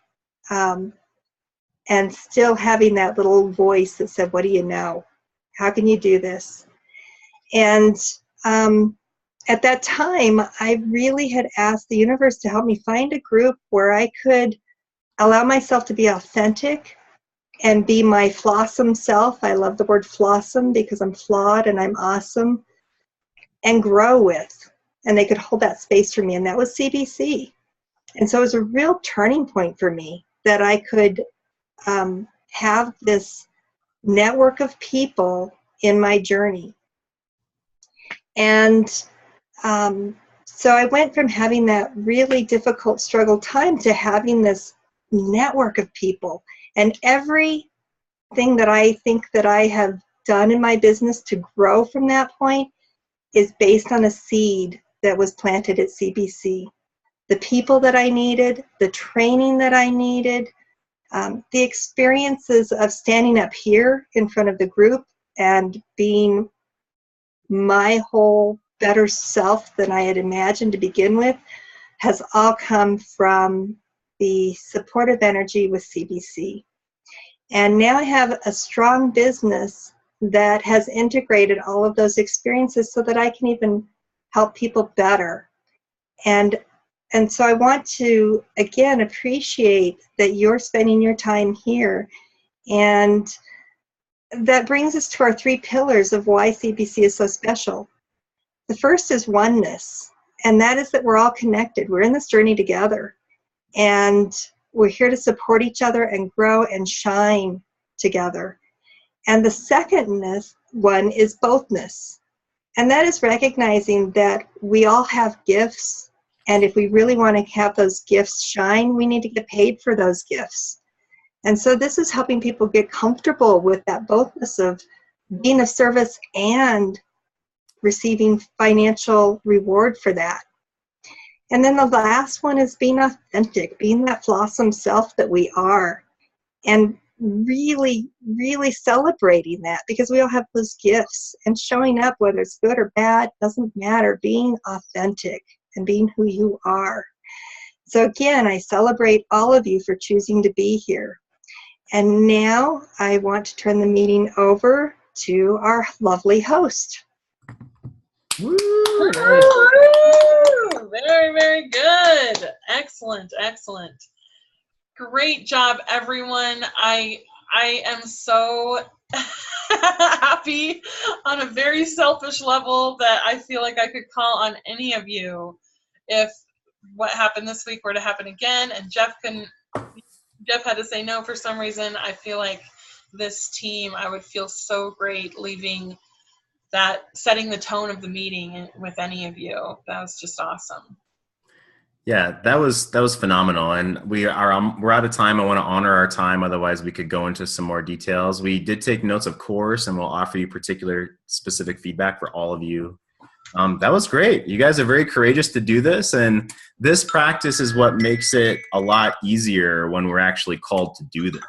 and still having that little voice that said, what do you know? How can you do this? And at that time, I really had asked the universe to help me find a group where I could allow myself to be authentic and be my flawsome self. I love the word flawsome because I'm flawed and I'm awesome, and grow with. And they could hold that space for me, and that was CBC. And so it was a real turning point for me that I could have this network of people in my journey. And so I went from having that really difficult struggle time to having this network of people. And everything that I think that I have done in my business to grow from that point is based on a seed that was planted at CBC. The people that I needed, the training that I needed, the experiences of standing up here in front of the group and being my whole better self than I had imagined to begin with has all come from the supportive energy with CBC. And now I have a strong business that has integrated all of those experiences so that I can even help people better. And so I want to, again, appreciate that you're spending your time here. And that brings us to our 3 pillars of why CBC is so special. The first is oneness, and that is that we're all connected. We're in this journey together, and we're here to support each other and grow and shine together. And the second one is bothness, and that is recognizing that we all have gifts, and if we really want to have those gifts shine, we need to get paid for those gifts. And so this is helping people get comfortable with that bothness of being of service and receiving financial reward for that. And then the last one is being authentic, being that flawsome self that we are, and really, really celebrating that, because we all have those gifts, and showing up, whether it's good or bad, doesn't matter, being authentic and being who you are. So again, I celebrate all of you for choosing to be here. And now I want to turn the meeting over to our lovely host. Woo! Very, very good. Excellent, excellent. Great job, everyone. I am so happy on a very selfish level that I feel like I could call on any of you if what happened this week were to happen again, and Jeff had to say no for some reason. I feel like this team, I would feel so great leaving that, setting the tone of the meeting with any of you. That was just awesome. Yeah, that was phenomenal, and we're out of time. I want to honor our time, otherwise we could go into some more details. We did take notes, of course, and we'll offer you particular specific feedback for all of you. That was great. You guys are very courageous to do this, and this practice is what makes it a lot easier when we're actually called to do this.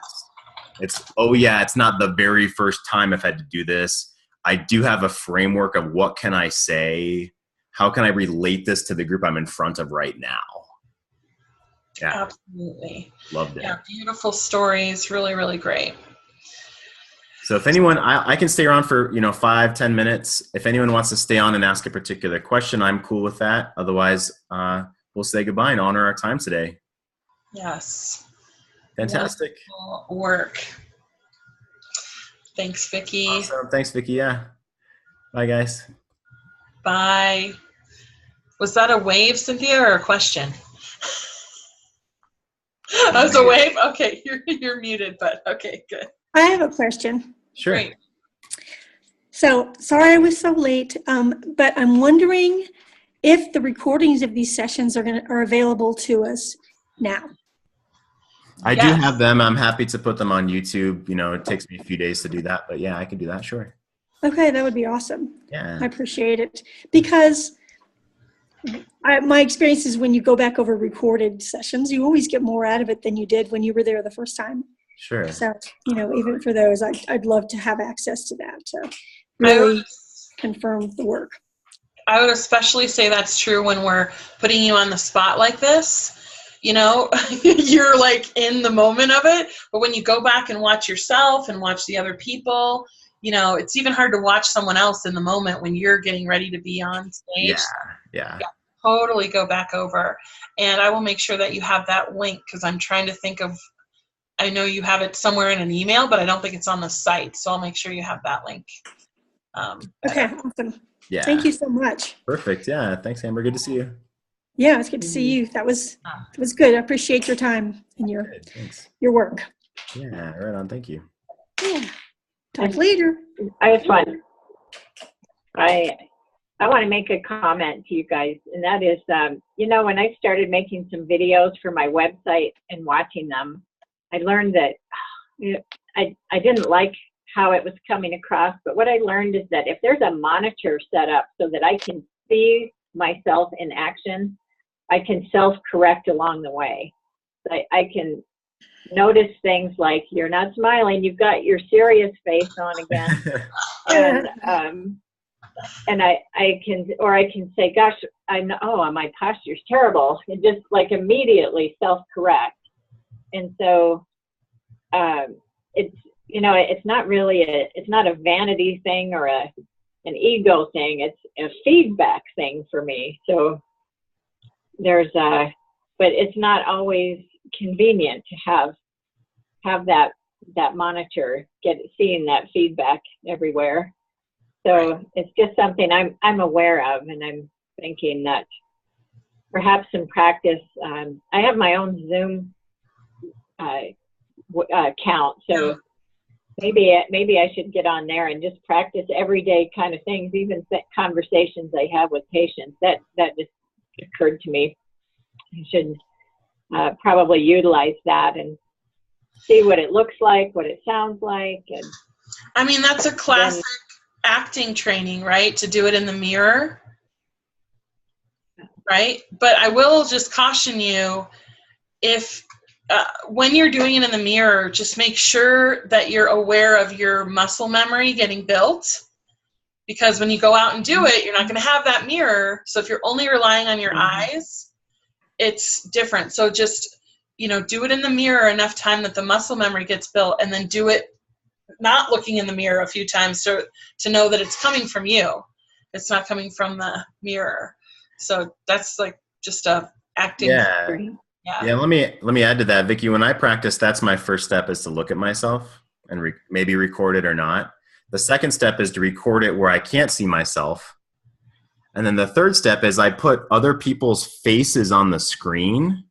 It's not the very first time I've had to do this. I do have a framework of what can I say, how can I relate this to the group I'm in front of right now. Yeah, absolutely. Loved it. Yeah, beautiful stories, really, really great. So if anyone, I can stay around for 5-10 minutes. If anyone wants to stay on and ask a particular question, I'm cool with that. Otherwise, we'll say goodbye and honor our time today. Yes. Fantastic. Wonderful work. Thanks, Vicki. Awesome. Thanks, Vicki. Yeah. Bye, guys. Bye. Was that a wave, Cynthia, or a question? That was a wave? Okay, you're muted, but okay, good. I have a question. Sure. Great. So, sorry I was so late, but I'm wondering if the recordings of these sessions are available to us now. I do have them. I'm happy to put them on YouTube. It takes me a few days to do that, but yeah, I can do that. Sure. Okay, that would be awesome. Yeah. I appreciate it, because my experience is when you go back over recorded sessions, you always get more out of it than you did when you were there the first time. Sure. So, even for those, I'd love to have access to that to really confirm the work. I would especially say that's true when we're putting you on the spot like this. You're like in the moment of it, but when you go back and watch yourself and watch the other people, it's even hard to watch someone else in the moment when you're getting ready to be on stage. Yeah. Totally go back over. And I will make sure that you have that link, because I'm trying to think of, I know you have it somewhere in an email, but I don't think it's on the site. So I'll make sure you have that link. Okay, awesome. Yeah. Thank you so much. Perfect. Yeah. Thanks, Amber. Good to see you. Yeah, it's good to see you. That was good. I appreciate your time and your work. Yeah, right on. Thank you. Yeah. Talk later. I just want, I want to make a comment to you guys, and that is, you know, when I started making some videos for my website and watching them, I learned that I didn't like how it was coming across, but what I learned is that if there's a monitor set up so that I can see myself in action, I can self-correct along the way. I can notice things like, you're not smiling, you've got your serious face on again. And I can say, gosh, I know, oh, my posture's terrible, and just like immediately self-correct. And so it's, you know, it's not really it's not a vanity thing or an ego thing. It's a feedback thing for me. So there's but it's not always convenient to have that monitor seeing that feedback everywhere. So it's just something I'm aware of, and I'm thinking that perhaps some practice. I have my own Zoom account, so maybe I should get on there and just practice everyday kind of things, even conversations I have with patients. That just occurred to me. I should probably utilize that and see what it looks like, what it sounds like. And I mean, that's a classic acting training, right? To do it in the mirror, right? But I will just caution you, if when you're doing it in the mirror, just make sure that you're aware of your muscle memory getting built, because when you go out and do it, you're not going to have that mirror. So if you're only relying on your eyes, it's different. So just, you know, do it in the mirror enough time that the muscle memory gets built, and then do it not looking in the mirror a few times to know that it's coming from you. It's not coming from the mirror. So that's like just a acting. Yeah. Let me add to that, Vicki. When I practice, that's my first step, is to look at myself and maybe record it or not. The second step is to record it where I can't see myself. And then the third step is I put other people's faces on the screen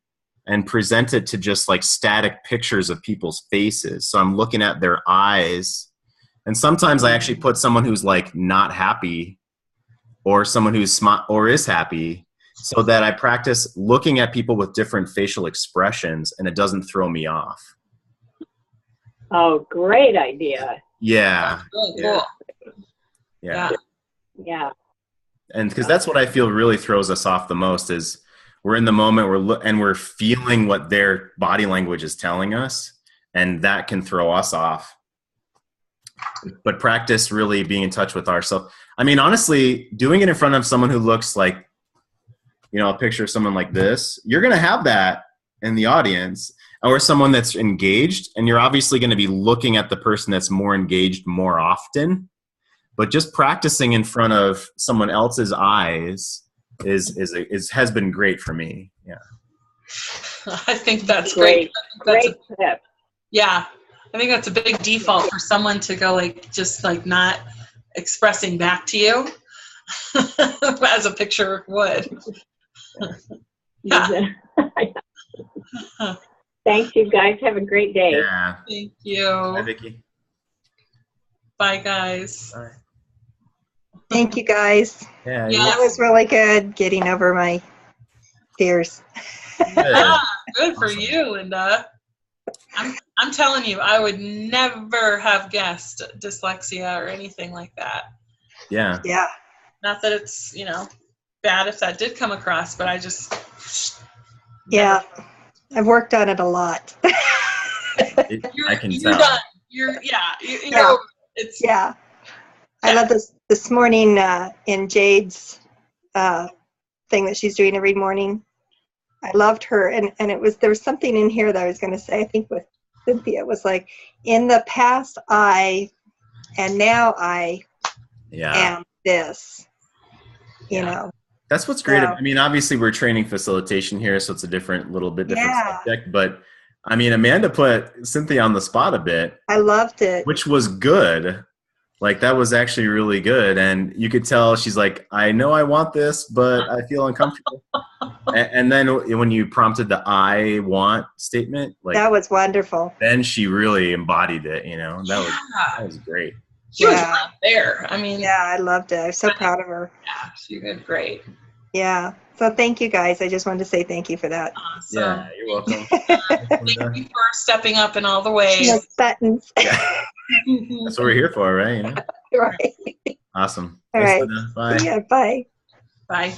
and present it to just like static pictures of people's faces. So I'm looking at their eyes. And sometimes I actually put someone who's like not happy, or someone who's or is happy, so that I practice looking at people with different facial expressions and it doesn't throw me off. Oh, great idea. Yeah. Really cool. Yeah. Yeah. And because that's what I feel really throws us off the most, is we're in the moment, we're feeling what their body language is telling us, and that can throw us off. But practice really being in touch with ourselves. I mean, honestly, doing it in front of someone who looks like, you know, a picture of someone like this, you're going to have that in the audience, or someone that's engaged, and you're obviously going to be looking at the person that's more engaged more often. But just practicing in front of someone else's eyes has been great for me. Yeah. I think that's great. Great tip. Yeah. I think that's a big default for someone to go like, just like not expressing back to you as a picture would. Yeah. Thanks, you guys. Have a great day. Yeah. Thank you. Bye, Vicki. Bye, guys. Bye. Thank you, guys. Yeah. That was really good, getting over my fears. Yeah, good for Awesome. you, Linda. I'm telling you, I would never have guessed dyslexia or anything like that. Yeah. Yeah. Not that it's, you know, bad if that did come across, but I just Yeah. I've worked on it a lot. I can you're tell. done. You know, it's Yeah. I love this morning in Jade's thing that she's doing every morning. I loved her, and there was something in here that I was going to say, I think with Cynthia. It was like, in the past and now I am this, you know. That's what's great. I mean, obviously we're training facilitation here, so it's a little bit different subject, but I mean, Amanda put Cynthia on the spot a bit. I loved it. Which was good. Like, that was actually really good. And you could tell she's like, I know I want this, but I feel uncomfortable. And then when you prompted the I want statement, like, That was wonderful. then she really embodied it, you know. That was great. She was right there. I mean, Yeah, I loved it. I'm so proud of her. yeah, she did great. Yeah. So thank you guys. I just wanted to say thank you for that. Awesome. Yeah, you're welcome. Thank you for stepping up in all the ways. Those buttons. That's what we're here for, right? You know? Right. Awesome. All Thanks, right. Linda. Bye. Yeah, bye. Bye.